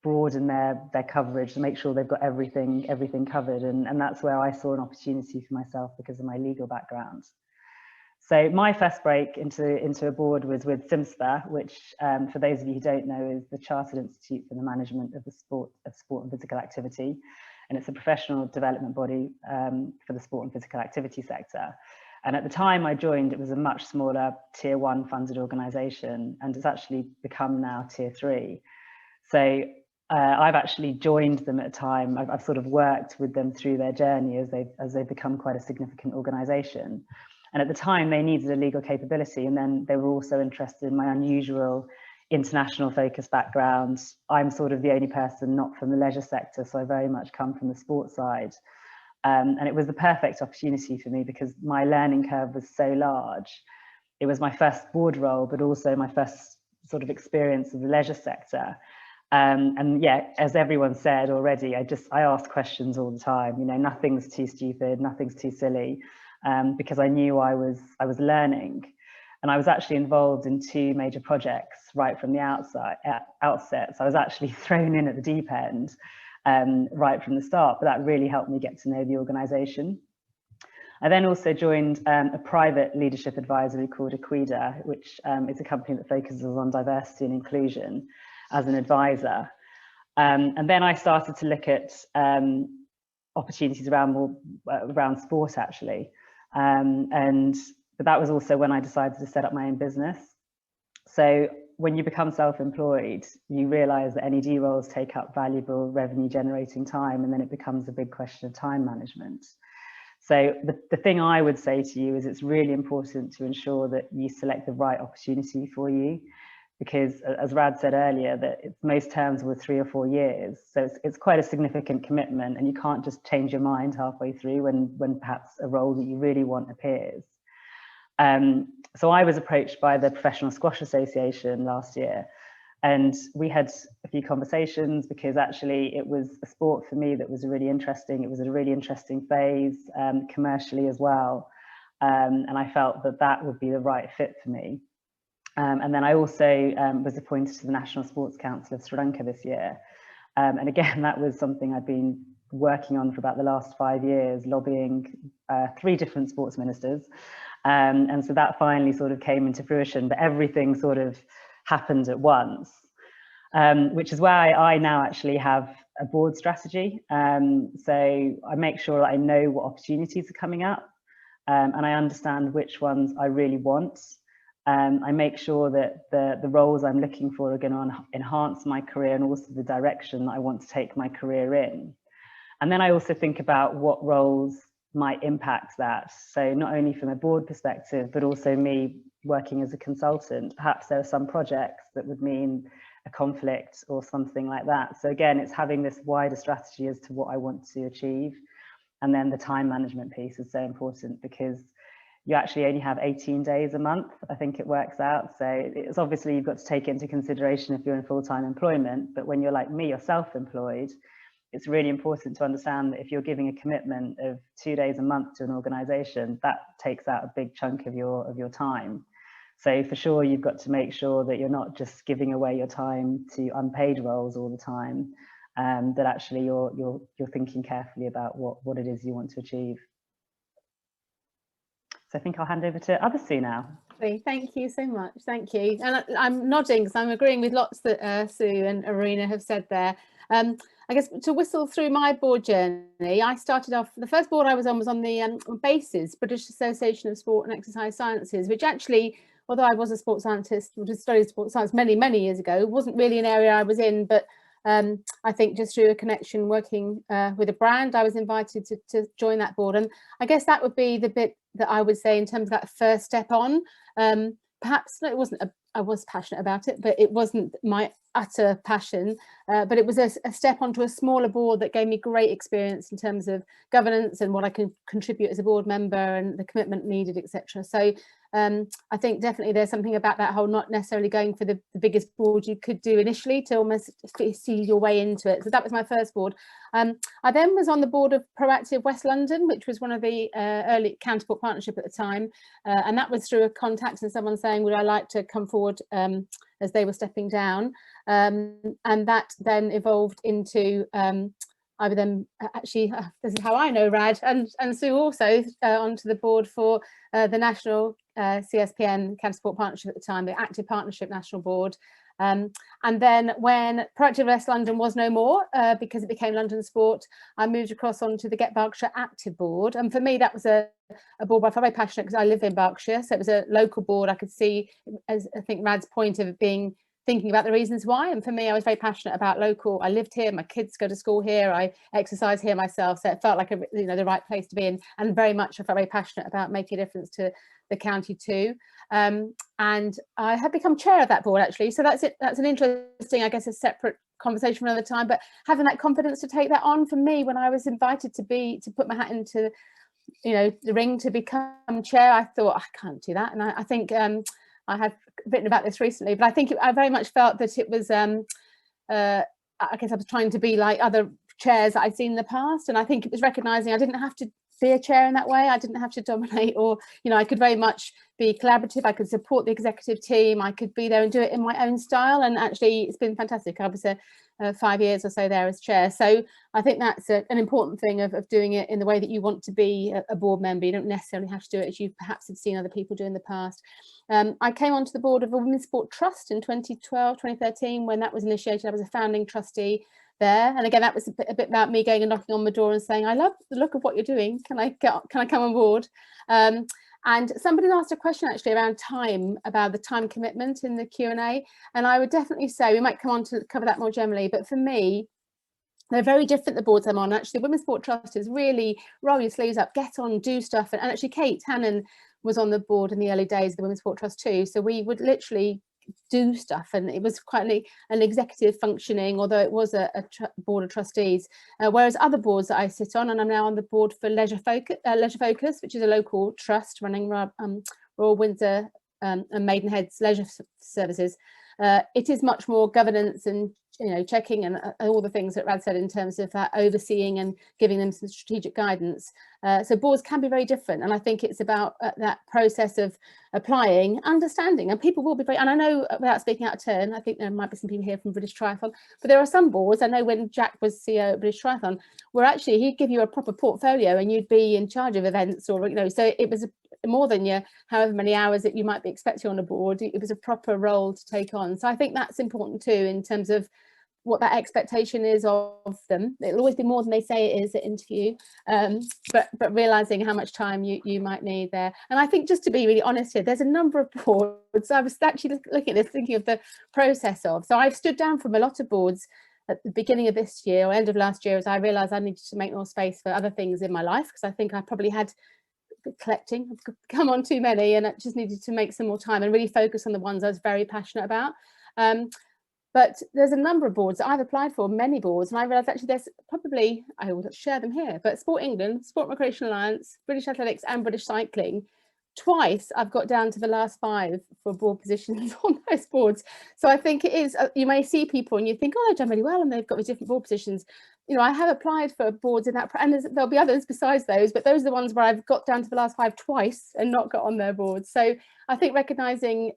broaden their coverage to make sure they've got everything covered, and that's where I saw an opportunity for myself because of my legal background. So my first break into a board was with CIMSPA, which for those of you who don't know is the Chartered Institute for the Management of Sport and Physical Activity, and it's a professional development body for the sport and physical activity sector. And at the time I joined, it was a much smaller tier 1 funded organisation, and it's actually become now tier 3. So I've actually joined them at a time, I've sort of worked with them through their journey as they've become quite a significant organisation. And at the time they needed a legal capability, and then they were also interested in my unusual international focus background. I'm sort of the only person not from the leisure sector, so I very much come from the sports side. And it was the perfect opportunity for me because my learning curve was so large. It was my first board role, but also my first sort of experience of the leisure sector. And yeah, as everyone said already, I asked questions all the time. You know, nothing's too stupid, nothing's too silly, because I knew I was learning. And I was actually involved in 2 major projects right from the outset. So I was actually thrown in at the deep end right from the start, but that really helped me get to know the organisation. I then also joined a private leadership advisory called Equida, which is a company that focuses on diversity and inclusion as an advisor. And then I started to look at opportunities around sport actually. But that was also when I decided to set up my own business. So when you become self-employed, you realise that NED roles take up valuable revenue generating time, and then it becomes a big question of time management. So the thing I would say to you is it's really important to ensure that you select the right opportunity for you, because as Rad said earlier, that most terms were 3 or 4 years. So it's quite a significant commitment, and you can't just change your mind halfway through when perhaps a role that you really want appears. So I was approached by the Professional Squash Association last year, and we had a few conversations, because actually it was a sport for me that was really interesting. It was a really interesting phase, commercially as well. And I felt that that would be the right fit for me. And then I also was appointed to the National Sports Council of Sri Lanka this year. And again, that was something I've been working on for about the last 5 years, lobbying 3 different sports ministers. And so that finally sort of came into fruition, but everything sort of happened at once, which is why I now actually have a board strategy. So I make sure that I know what opportunities are coming up, and I understand which ones I really want. I make sure that the roles I'm looking for are going to enhance my career, and also the direction that I want to take my career in. And then I also think about what roles might impact that. So not only from a board perspective, but also me working as a consultant. Perhaps there are some projects that would mean a conflict or something like that. So again, it's having this wider strategy as to what I want to achieve. And then the time management piece is so important, because you actually only have 18 days a month, I think it works out. So it's obviously you've got to take into consideration if you're in full-time employment, but when you're like me, you're self-employed, it's really important to understand that if you're giving a commitment of 2 days a month to an organisation, that takes out a big chunk of your time. So for sure, you've got to make sure that you're not just giving away your time to unpaid roles all the time, that actually you're thinking carefully about what it is you want to achieve. So I think I'll hand over to other Sue now. Thank you so much. Thank you. And I'm nodding because I'm agreeing with lots that Sue and Arena have said there. I guess to whistle through my board journey, I started off, the first board I was on the BASES, British Association of Sport and Exercise Sciences, which actually, although I was a sports scientist, studied sports science many years ago, wasn't really an area I was in, but I think just through a connection working with a brand, I was invited to join that board. And I guess that would be the bit that I would say in terms of that first step on. Perhaps it wasn't, I was passionate about it, but it wasn't my utter passion. But it was a step onto a smaller board that gave me great experience in terms of governance and what I can contribute as a board member and the commitment needed, etc. So I think definitely there's something about that whole not necessarily going for the biggest board you could do initially to almost see your way into it. So that was my first board. I then was on the board of Proactive West London, which was one of the early Countersport Partnership at the time. And that was through a contact and someone saying, would I like to come forward as they were stepping down. And that then evolved into I would then actually, this is how I know Rad and Sue also onto the board for the national CSPN Countersport Partnership at the time, the Active Partnership National Board. And then when Proactive West London was no more, because it became London Sport, I moved across onto the Get Berkshire Active Board. And for me, that was a board I felt very passionate because I live in Berkshire. So it was a local board. I could see, as I think Rad's point of it being, thinking about the reasons why. And for me, I was very passionate about local. I lived here, my kids go to school here, I exercise here myself. So it felt like the right place to be in, and very much I felt very passionate about making a difference to the county too. And I have become chair of that board actually. So that's it. That's an interesting, I guess, a separate conversation for another time. But having that confidence to take that on, for me, when I was invited to put my hat into, the ring to become chair, I thought I can't do that. And I think I have written about this recently, but I think I very much felt that it was, I guess I was trying to be like other chairs that I'd seen in the past. And I think it was recognising I didn't have to be a chair in that way. I didn't have to dominate, or, I could very much be collaborative. I could support the executive team. I could be there and do it in my own style. And actually it's been fantastic. I was 5 years or so there as chair. So I think that's an important thing of doing it in the way that you want to be a board member. You don't necessarily have to do it as you perhaps have seen other people do in the past. I came onto the board of a Women's Sport Trust in 2012, 2013, when that was initiated. I was a founding trustee there. And again, that was a bit about me going and knocking on my door and saying, I love the look of what you're doing. Can I come on board? And somebody asked a question actually around time, about the time commitment in the Q&A. And I would definitely say, we might come on to cover that more generally, but for me, they're very different, the boards I'm on. Actually, the Women's Sport Trust is really roll your sleeves up, get on, do stuff. And actually Kate Hannon was on the board in the early days of the Women's Sport Trust too. So we would literally do stuff, and it was quite an executive functioning, although it was a board of trustees, whereas other boards that I sit on, and I'm now on the board for Leisure Focus, which is a local trust running Royal Windsor and Maidenhead's leisure services. It is much more governance and checking and all the things that Rad said in terms of that overseeing and giving them some strategic guidance. So boards can be very different, and I think it's about that process of applying, understanding, and people will be very, and I know, without speaking out of turn, I think there might be some people here from British Triathlon, but there are some boards, I know when Jack was CEO of British Triathlon, where actually he'd give you a proper portfolio and you'd be in charge of events, or so it was more than your however many hours that you might be expecting on a board. It was a proper role to take on. So I think that's important too, in terms of what that expectation is of them. It'll always be more than they say it is at interview, but realizing how much time you might need there. And I think, just to be really honest here, there's a number of boards. I was actually looking at this, thinking of the process of, so I've stood down from a lot of boards at the beginning of this year or end of last year, as I realized I needed to make more space for other things in my life, because I think I probably had collecting, I've come on too many, and I just needed to make some more time and really focus on the ones I was very passionate about. But there's a number of boards that I've applied for, many boards, and I realised actually there's probably, I will share them here, but Sport England, Sport and Recreation Alliance, British Athletics and British Cycling, twice I've got down to the last 5 for board positions on those boards. So I think it is, you may see people and you think, oh, they've done really well and they've got these different board positions. I have applied for boards in that, and there'll be others besides those, but those are the ones where I've got down to the last 5 twice and not got on their boards. So I think recognising,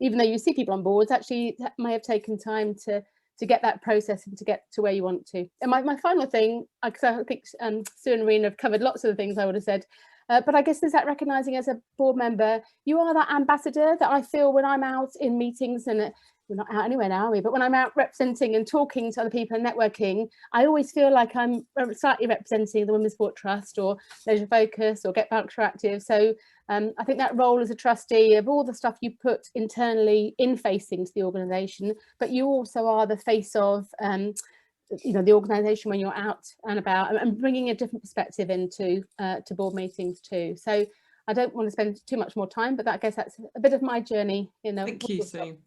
even though you see people on boards, actually that may have taken time to get that process and to get to where you want to. And my final thing, because I think Sue and Rena have covered lots of the things I would have said, but I guess there's that recognising as a board member, you are that ambassador that I feel when I'm out in meetings, and we're not out anywhere now, are we? But when I'm out representing and talking to other people and networking, I always feel like I'm slightly representing the Women's Sport Trust or Leisure Focus or Get Berkshire Active. So I think that role as a trustee of all the stuff you put internally in facing to the organisation, but you also are the face of the organisation when you're out and about, and bringing a different perspective into to board meetings too. So I don't want to spend too much more time, but I guess that's a bit of my journey. Thank you, Sue.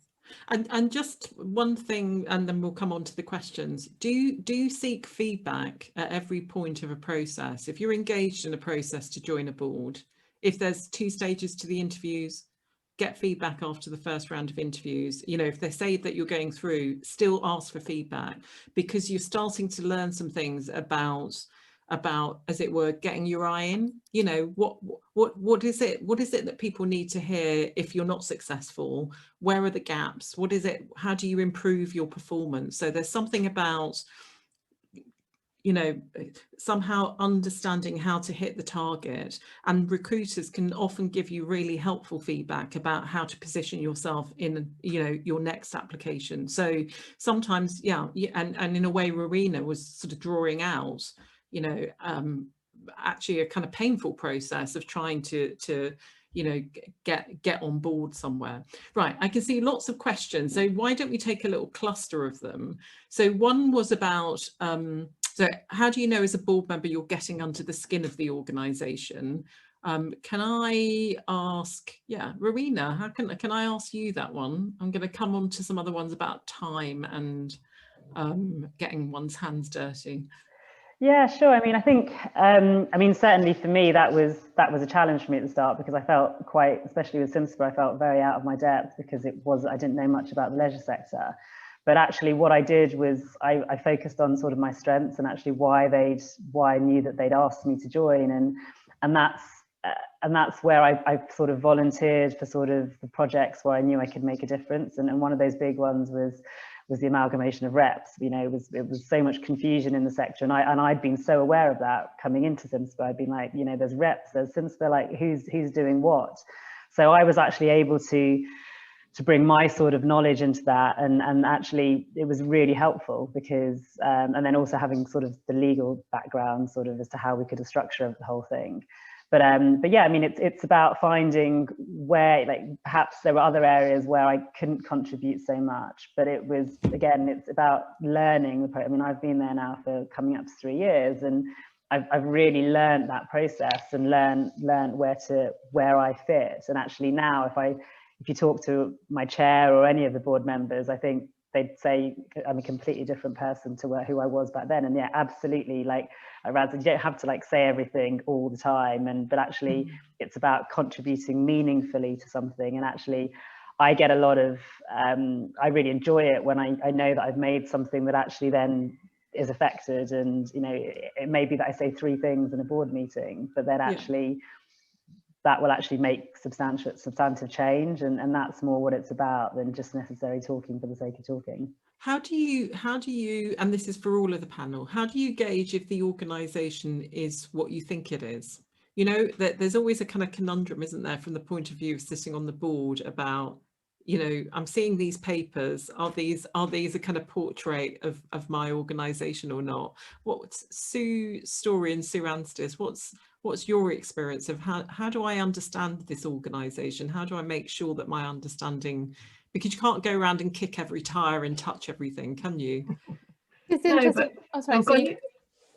And just one thing, and then we'll come on to the questions. Do you seek feedback at every point of a process? If you're engaged in a process to join a board, if there's 2 stages to the interviews, get feedback after the first round of interviews. If they say that you're going through, still ask for feedback, because you're starting to learn some things about, as it were, getting your eye in. What is it that people need to hear if you're not successful? Where are the gaps? What is it? How do you improve your performance? So there's something about somehow understanding how to hit the target, and recruiters can often give you really helpful feedback about how to position yourself in your next application. So sometimes and in a way Rowena was sort of drawing out actually a kind of painful process of trying to get on board somewhere. Right, I can see lots of questions, so why don't we take a little cluster of them. So one was about so how do you know as a board member you're getting under the skin of the organisation? Can I ask, Rowena, how can I ask you that one? I'm going to come on to some other ones about time and getting one's hands dirty. Yeah, sure. I mean, I think, certainly for me, that was a challenge for me at the start, because I felt quite, especially with Simspur, I felt very out of my depth, because I didn't know much about the leisure sector. But actually what I did was I focused on sort of my strengths and actually why I knew that they'd asked me to join. And that's where I sort of volunteered for sort of the projects where I knew I could make a difference. And one of those big ones was the amalgamation of reps. It was so much confusion in the sector, and I'd been so aware of that coming into Simspur. I'd been like, there's reps, there's Simspur, like who's doing what. So I was actually able to bring my sort of knowledge into that, and actually it was really helpful, because and then also having sort of the legal background sort of as to how we could structure the whole thing. But yeah, I mean, it's about finding where, like, perhaps there were other areas where I couldn't contribute so much, but it was, again, it's about learning. I mean, I've been there now for coming up to 3 years, and I've really learned that process and learned where I fit. And actually now, if I if you talk to my chair or any of the board members, I think they'd say I'm a completely different person to who I was back then. And yeah, absolutely, like Raz, you don't have to like say everything all the time, but actually it's about contributing meaningfully to something. And actually I get a lot of, I really enjoy it when I know that I've made something that actually then is affected. And, you know, it may be that I say 3 things in a board meeting, but then actually that will actually make substantive change. And that's more what it's about than just necessarily talking for the sake of talking. How do you, and this is for all of the panel, how do you gauge if the organisation is what you think it is? You know, there's always a kind of conundrum, isn't there, from the point of view of sitting on the board about, you know, I'm seeing these papers, are these a kind of portrait of my organisation or not? What's Sue's story and Sue Anstey's, what's your experience of how do I understand this organisation? How do I make sure that my understanding, because you can't go around and kick every tire and touch everything, can you? It's interesting. No, but,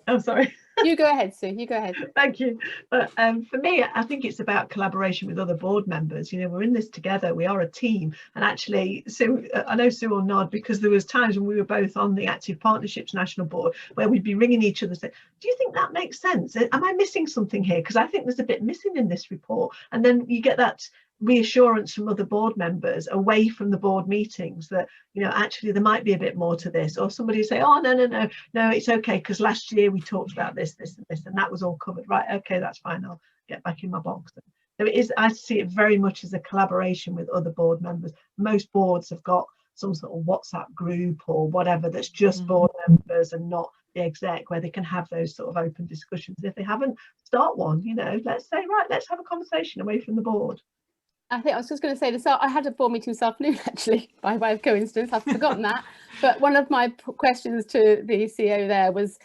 oh, sorry. You go ahead, Sue, you go ahead. Thank you. But for me, I think it's about collaboration with other board members. You know, we're in this together, we are a team. And actually, Sue, I know Sue will nod, because there was times when we were both on the Active Partnerships National Board where we'd be ringing each other and say, do you think that makes sense? Am I missing something here? Because I think there's a bit missing in this report. And then you get that reassurance from other board members away from the board meetings that, you know, actually there might be a bit more to this, or somebody say, oh no, it's okay, because last year we talked about this and this, and that was all covered. Right, okay, that's fine, I'll get back in my box. So it is, I see it very much as a collaboration with other board members. Most boards have got some sort of WhatsApp group or whatever that's just board members and not the exec, where they can have those sort of open discussions. If they haven't, start one. You know, let's say, right, let's have a conversation away from the board. I think I was just going to say this. I had a board meeting this afternoon, actually, by way of coincidence. I've forgotten that. But one of my questions to the CEO there was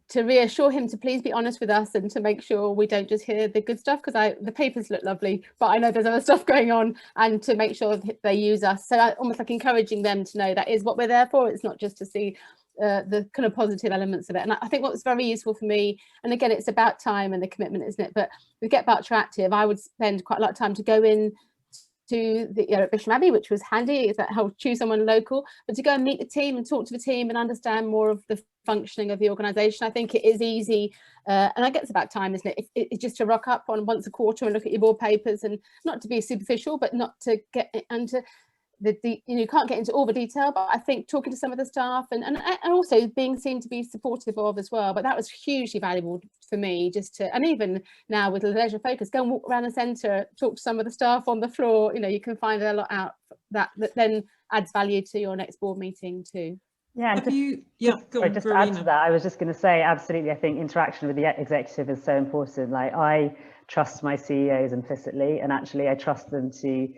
to reassure him to please be honest with us and to make sure we don't just hear the good stuff, because the papers look lovely, but I know there's other stuff going on, and to make sure that they use us. So almost like encouraging them to know that is what we're there for. It's not just to see the kind of positive elements of it. And I think what's very useful for me, and again, it's about time and the commitment, isn't it? But with Get Boucher Active, I would spend quite a lot of time to go in to the Bisham Abbey, which was handy, is that helped choose someone local, but to go and meet the team and talk to the team and understand more of the functioning of the organisation. I think it is easy, and I guess it's about time, isn't it? It's just to rock up on once a quarter and look at your board papers, and not to be superficial, but not to get into you can't get into all the detail, but I think talking to some of the staff and also being seen to be supportive of as well. But that was hugely valuable for me, just to, and even now with Leisure Focus, go and walk around the centre, talk to some of the staff on the floor. You know, you can find a lot out that then adds value to your next board meeting too. Yeah, and just to add to that, I was just going to say, absolutely, I think interaction with the executive is so important. Like, I trust my CEOs implicitly, and actually I trust them to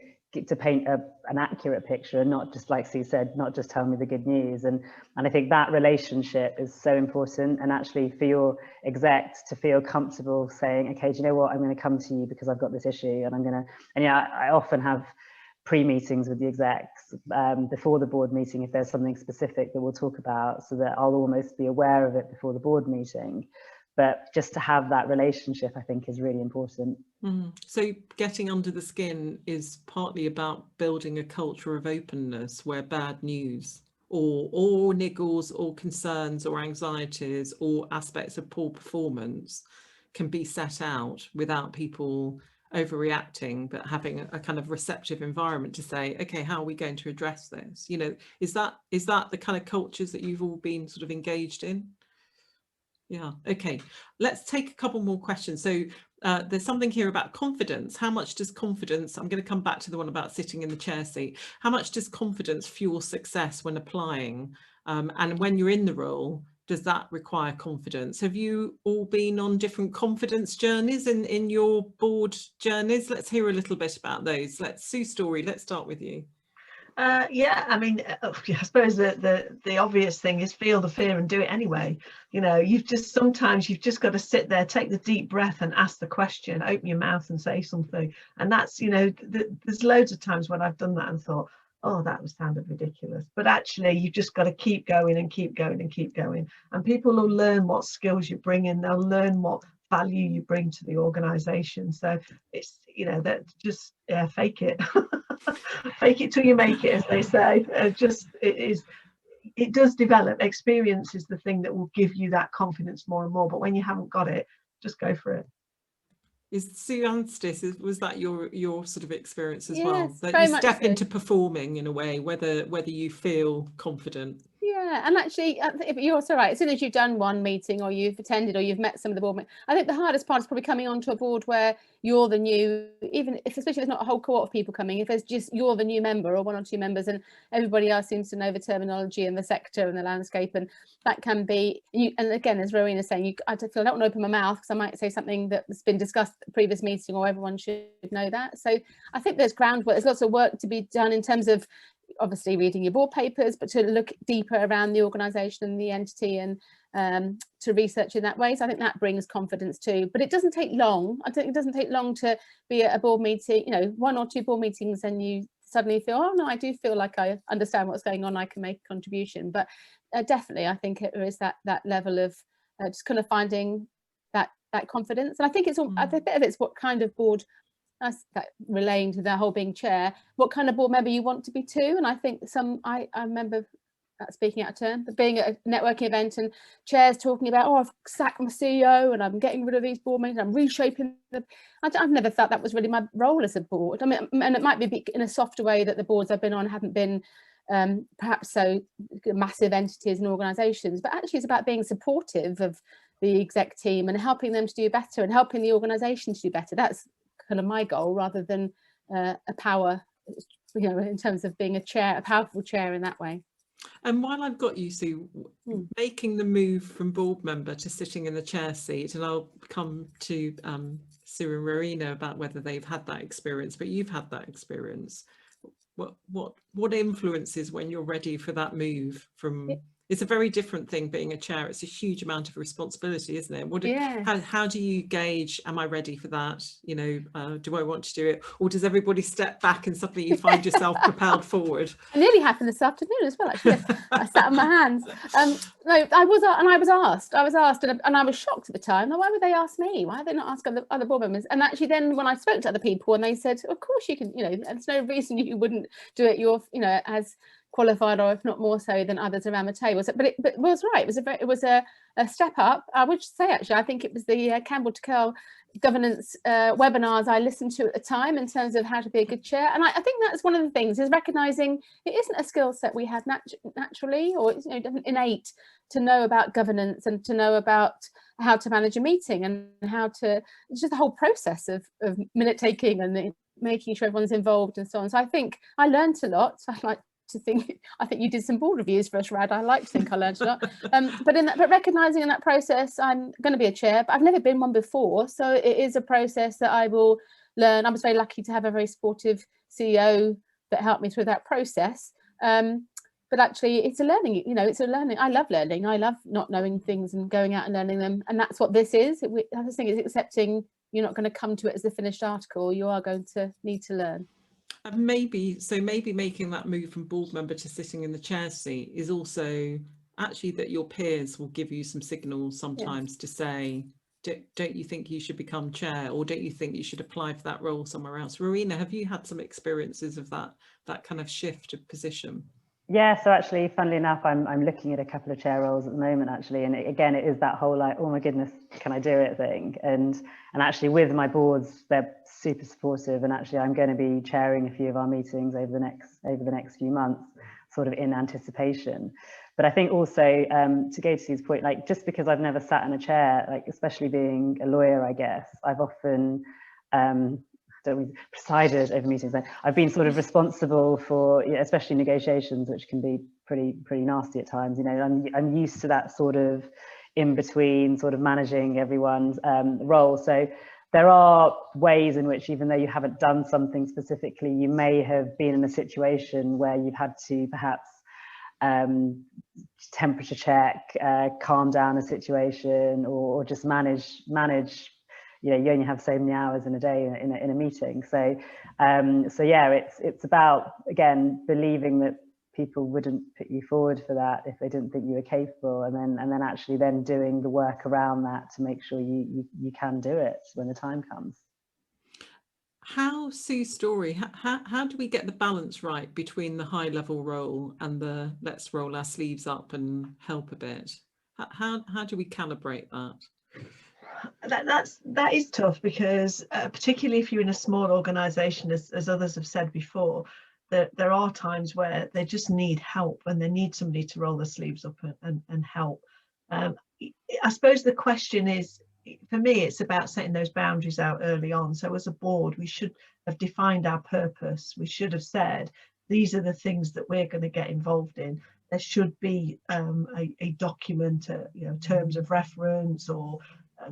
paint an accurate picture, and not just, like Sue said, not just tell me the good news. And I think that relationship is so important, and actually for your execs to feel comfortable saying, okay, do you know what, I'm going to come to you because I've got this issue, and I often have pre-meetings with the execs before the board meeting if there's something specific that we'll talk about, so that I'll almost be aware of it before the board meeting. But just to have that relationship, I think, is really important. So getting under the skin is partly about building a culture of openness where bad news or niggles or concerns or anxieties or aspects of poor performance can be set out without people overreacting, but having a kind of receptive environment to say, okay, how are we going to address this? You know, is that the kind of cultures that you've all been sort of engaged in? Yeah, okay, let's take a couple more questions. So there's something here about confidence. How much does confidence, I'm going to come back to the one about sitting in the chair seat, how much does confidence fuel success when applying? And when you're in the role, does that require confidence? Have you all been on different confidence journeys in your board journeys? Let's hear a little bit about those. Sue Story, let's start with you. Yeah, I mean, I suppose the obvious thing is feel the fear and do it anyway. You know, sometimes you've just got to sit there, take the deep breath and ask the question, open your mouth and say something. And that's, you know, there's loads of times when I've done that and thought, oh, that sounded ridiculous. But actually, you've just got to keep going and keep going and keep going. And people will learn what skills you bring in. They'll learn what value you bring to the organisation. So it's, you know, that just fake it. Fake it till you make it, as they say. It does develop. Experience is the thing that will give you that confidence more and more, but when you haven't got it, just go for it. Is Sue Anstis, was that your sort of experience as well? Yes, That very you much step so. into performing in a way, whether you feel confident. Yeah, and actually, you're also right. As soon as you've done one meeting, or you've attended, or you've met some of the board members, I think the hardest part is probably coming onto a board where you're the new, even if, especially if there's not a whole cohort of people coming, if there's just you're the new member or one or two members, and everybody else seems to know the terminology and the sector and the landscape, and that can be. And again, as Rowena is saying, I feel I don't want to open my mouth because I might say something that's been discussed at the previous meeting, or everyone should know that. So I think there's groundwork. There's lots of work to be done in terms of, obviously, reading your board papers, but to look deeper around the organisation and the entity, and to research in that way. So I think that brings confidence too. But it doesn't take long. I think it doesn't take long to be at a board meeting, you know, one or two board meetings, and you suddenly feel, oh no, I do feel like I understand what's going on, I can make a contribution. But definitely, I think there is that level of just kind of finding that confidence. And I think it's a bit of it's what kind of board, that relaying to the whole being chair, what kind of board member you want to be too. And I think I remember speaking out of turn, but being at a networking event and chairs talking about, oh, I've sacked my CEO and I'm getting rid of these board meetings, I'm reshaping them. I've never felt that was really my role as a board. I mean, and it might be in a softer way that the boards I've been on haven't been perhaps so massive entities and organisations, but actually it's about being supportive of the exec team and helping them to do better and helping the organisation to do better. That's kind of my goal, rather than a power, you know, in terms of being a powerful chair in that way. And while I've got you, Sue, making the move from board member to sitting in the chair seat, and I'll come to Sue and Rowena about whether they've had that experience, but you've had that experience. What influences when you're ready for that move from? It's a very different thing being a chair. It's a huge amount of responsibility, isn't it? How do you gauge, am I ready for that? You know, do I want to do it? Or does everybody step back and suddenly you find yourself propelled forward? It nearly happened this afternoon as well, actually. I sat on my hands. No, I was asked, and I was shocked at the time. Why would they ask me? Why did they not ask other board members? And actually then when I spoke to other people and they said, of course you can, you know, there's no reason you wouldn't do it, you know, as qualified, or if not more so than others around the table. So, but it was right. It was a step up. I would say, actually, I think it was the Campbell Tickell governance webinars I listened to at the time in terms of how to be a good chair. And I think that's one of the things, is recognising it isn't a skill set we have naturally, or it's, you know, innate, to know about governance and to know about how to manage a meeting and how to, it's just the whole process of minute taking and making sure everyone's involved and so on. So I think I learned a lot. So I think you did some board reviews for us, Rad. I like to think I learned a lot. But recognising in that process, I'm going to be a chair, but I've never been one before. So it is a process that I will learn. I was very lucky to have a very supportive CEO that helped me through that process. But actually, it's a learning. You know, it's a learning. I love learning. I love not knowing things and going out and learning them. And that's what this is. I just think it's accepting you're not going to come to it as a finished article. You are going to need to learn. And maybe making that move from board member to sitting in the chair seat is also actually that your peers will give you some signals sometimes to say, don't you think you should become chair, or don't you think you should apply for that role somewhere else? Rowena, have you had some experiences of that kind of shift of position? Yeah, so actually, funnily enough, I'm looking at a couple of chair roles at the moment, actually, and again, it is that whole like, oh my goodness, can I do it thing, and actually with my boards, they're super supportive, and actually I'm going to be chairing a few of our meetings over the next few months, sort of in anticipation. But I think also to go to Sue's point, like just because I've never sat in a chair, like especially being a lawyer, I guess I've often presided over meetings. I've been sort of responsible for, especially negotiations, which can be pretty nasty at times. You know, I'm used to that sort of in between, sort of managing everyone's role. So there are ways in which, even though you haven't done something specifically, you may have been in a situation where you've had to perhaps temperature check, calm down a situation, or just manage. You know, you only have so many hours in a day in a meeting. So yeah, it's about, again, believing that people wouldn't put you forward for that if they didn't think you were capable, and then actually then doing the work around that to make sure you can do it when the time comes. How, Sue's story, how do we get the balance right between the high level role and the let's roll our sleeves up and help a bit? How do we calibrate that? That is tough, because particularly if you're in a small organisation, as others have said before, that there are times where they just need help and they need somebody to roll their sleeves up and help. I suppose the question is, for me, it's about setting those boundaries out early on. So as a board, we should have defined our purpose. We should have said, these are the things that we're going to get involved in. There should be a document, terms of reference or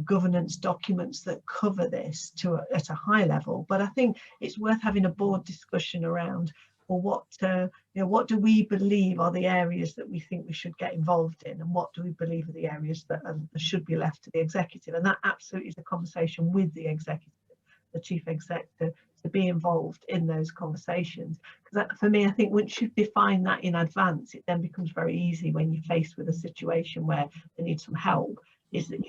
governance documents that cover this at a high level. But I think it's worth having a board discussion around, well, what do we believe are the areas that we think we should get involved in, and what do we believe are the areas that should be left to the executive? And that absolutely is a conversation with the executive, the chief exec, to be involved in those conversations. Because for me, I think once you define that in advance, it then becomes very easy when you're faced with a situation where they need some help. Is that,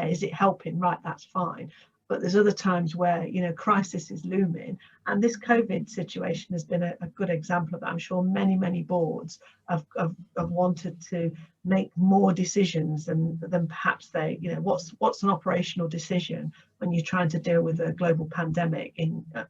is it helping? Right, that's fine. But there's other times where, crisis is looming, and this COVID situation has been a good example of that. I'm sure many boards have wanted to make more decisions than perhaps they, what's an operational decision when you're trying to deal with a global pandemic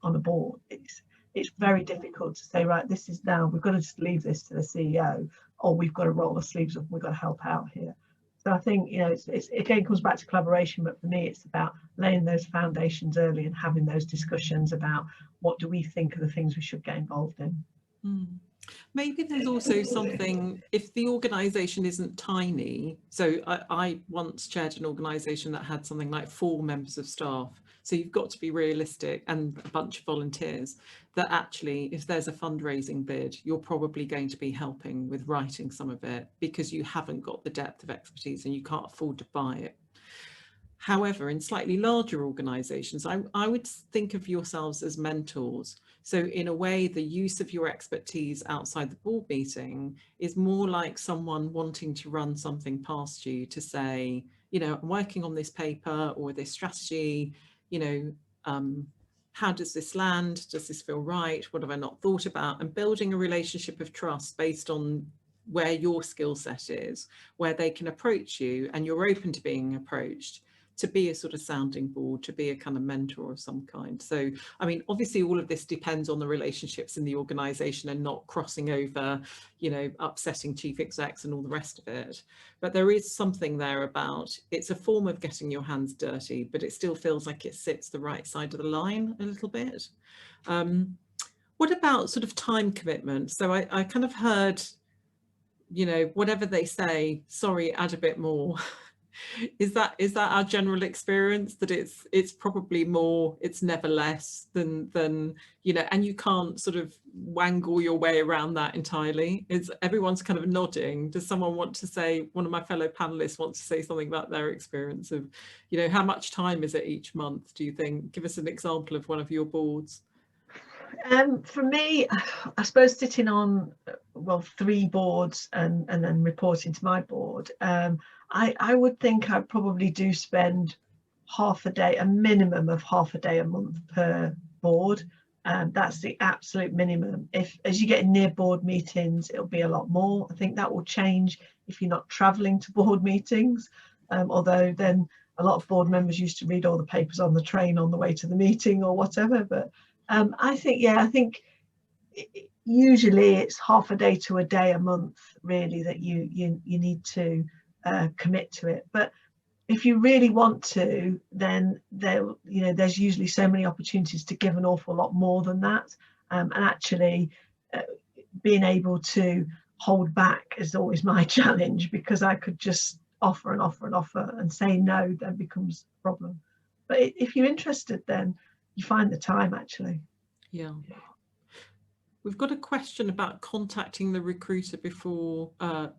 on a board? It's very difficult to say, right, this is now, we've got to just leave this to the CEO, or we've got to roll our sleeves up, we've got to help out here. So I think, it's again comes back to collaboration, but for me, it's about laying those foundations early and having those discussions about what do we think are the things we should get involved in. Maybe there's also something, if the organisation isn't tiny. So I once chaired an organisation that had something like 4 members of staff. So you've got to be realistic, and a bunch of volunteers, that actually if there's a fundraising bid, you're probably going to be helping with writing some of it, because you haven't got the depth of expertise and you can't afford to buy it. However, in slightly larger organisations, I would think of yourselves as mentors. So in a way, the use of your expertise outside the board meeting is more like someone wanting to run something past you to say, I'm working on this paper or this strategy, how does this land? Does this feel right? What have I not thought about? And building a relationship of trust based on where your skill set is, where they can approach you and you're open to being approached, to be a sort of sounding board, to be a kind of mentor of some kind. So, I mean, obviously all of this depends on the relationships in the organisation and not crossing over, upsetting chief execs and all the rest of it. But there is something there about, it's a form of getting your hands dirty, but it still feels like it sits the right side of the line a little bit. What about sort of time commitment? So I kind of heard, whatever they say, sorry, add a bit more. Is that our general experience, that it's probably more, it's never less than and you can't sort of wangle your way around that entirely? Everyone's kind of nodding. Does someone want to say, one of my fellow panelists wants to say something about their experience of, how much time is it each month, do you think? Give us an example of one of your boards. For me, I suppose sitting on 3 boards and then reporting to my board, I would think I probably do spend half a day, a minimum of half a day a month per board. That's the absolute minimum. As you get near board meetings, it'll be a lot more. I think that will change if you're not travelling to board meetings, although then a lot of board members used to read all the papers on the train on the way to the meeting or whatever. But I think usually it's half a day to a day a month, really, that you need to commit to it. But if you really want to, then there's usually so many opportunities to give an awful lot more than that. And actually being able to hold back is always my challenge, because I could just offer and offer and offer, and say no then becomes a problem. But if you're interested, then you find the time, actually. Yeah. We've got a question about contacting the recruiter before.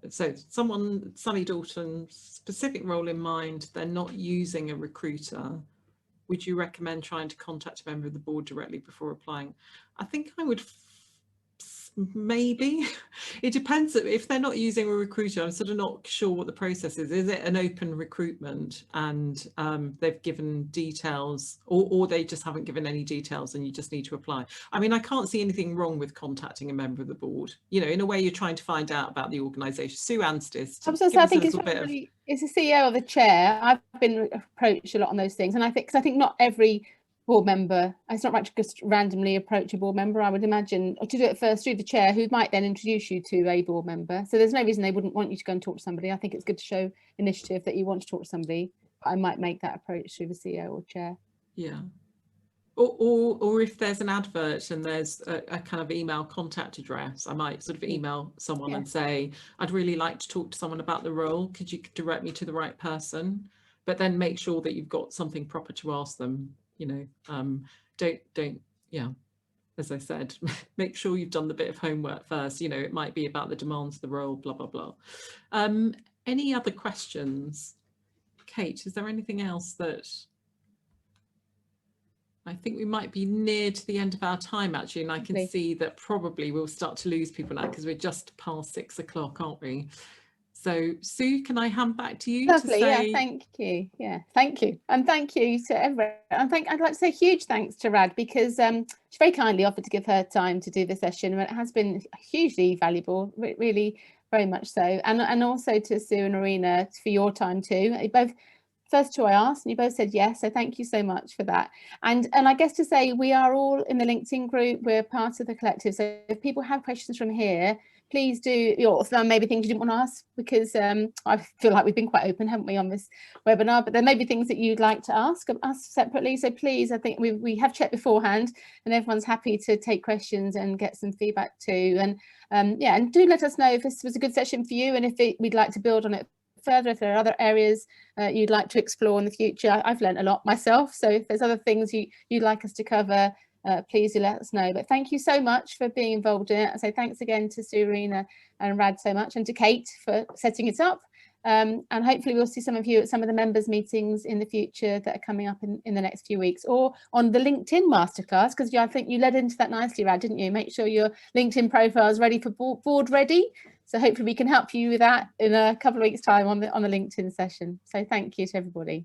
So someone, Sally Dalton, specific role in mind, they're not using a recruiter. Would you recommend trying to contact a member of the board directly before applying? I think I would maybe. It depends. If they're not using a recruiter, I'm sort of not sure what the process is. Is it an open recruitment and they've given details, or they just haven't given any details and you just need to apply? I mean, I can't see anything wrong with contacting a member of the board. You know, in a way you're trying to find out about the organisation. Sue Anstis, I think it's probably, it's the CEO or the chair. I've been approached a lot on those things, and I think, because I think not every board member, it's not right to just randomly approach a board member. I would imagine, or to do it first through the chair, who might then introduce you to a board member. So there's no reason they wouldn't want you to go and talk to somebody. I think it's good to show initiative that you want to talk to somebody. I might make that approach through the CEO or chair. Yeah. Or if there's an advert and there's a kind of email contact address, I might sort of email someone and say, I'd really like to talk to someone about the role. Could you direct me to the right person? But then make sure that you've got something proper to ask them. You know, don't, yeah, as I said, make sure you've done the bit of homework first. You know, it might be about the demands of the role, blah, blah, blah. Any other questions? Kate, is there anything else that... I think we might be near to the end of our time, actually, and I can see that probably we'll start to lose people now because we're just past 6 o'clock, aren't we? So, Sue, can I hand back to you? Lovely, to say... yeah, thank you. Yeah, thank you. And thank you to everyone. And I'd like to say a huge thanks to Rad, because she very kindly offered to give her time to do the session, and it has been hugely valuable, really, very much so. And also to Sue and Arena for your time too. Both. First two I asked and you both said yes, so thank you so much for that. And I guess to say, we are all in the LinkedIn group, we're part of the collective, so if people have questions from here, please do, or maybe things you didn't want to ask, because I feel like we've been quite open, haven't we, on this webinar, but there may be things that you'd like to ask of us separately, so please, I think we have checked beforehand and everyone's happy to take questions and get some feedback too. And yeah, and do let us know if this was a good session for you, and if we'd like to build on it further, if there are other areas you'd like to explore in the future. I've learned a lot myself, so if there's other things you'd like us to cover, please do let us know. But thank you so much for being involved in it. So thanks again to Serena and Rad so much, and to Kate for setting it up. And hopefully we'll see some of you at some of the members meetings in the future that are coming up in the next few weeks, or on the LinkedIn masterclass, because I think you led into that nicely, Rad, didn't you? Make sure your LinkedIn profile is ready for board ready. So hopefully we can help you with that in a couple of weeks' time on the LinkedIn session. So thank you to everybody.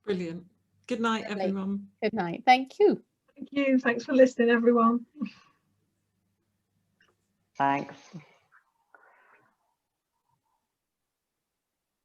Brilliant. Good night, everyone. Good night. Thank you. Thank you. Thanks for listening, everyone. Thanks.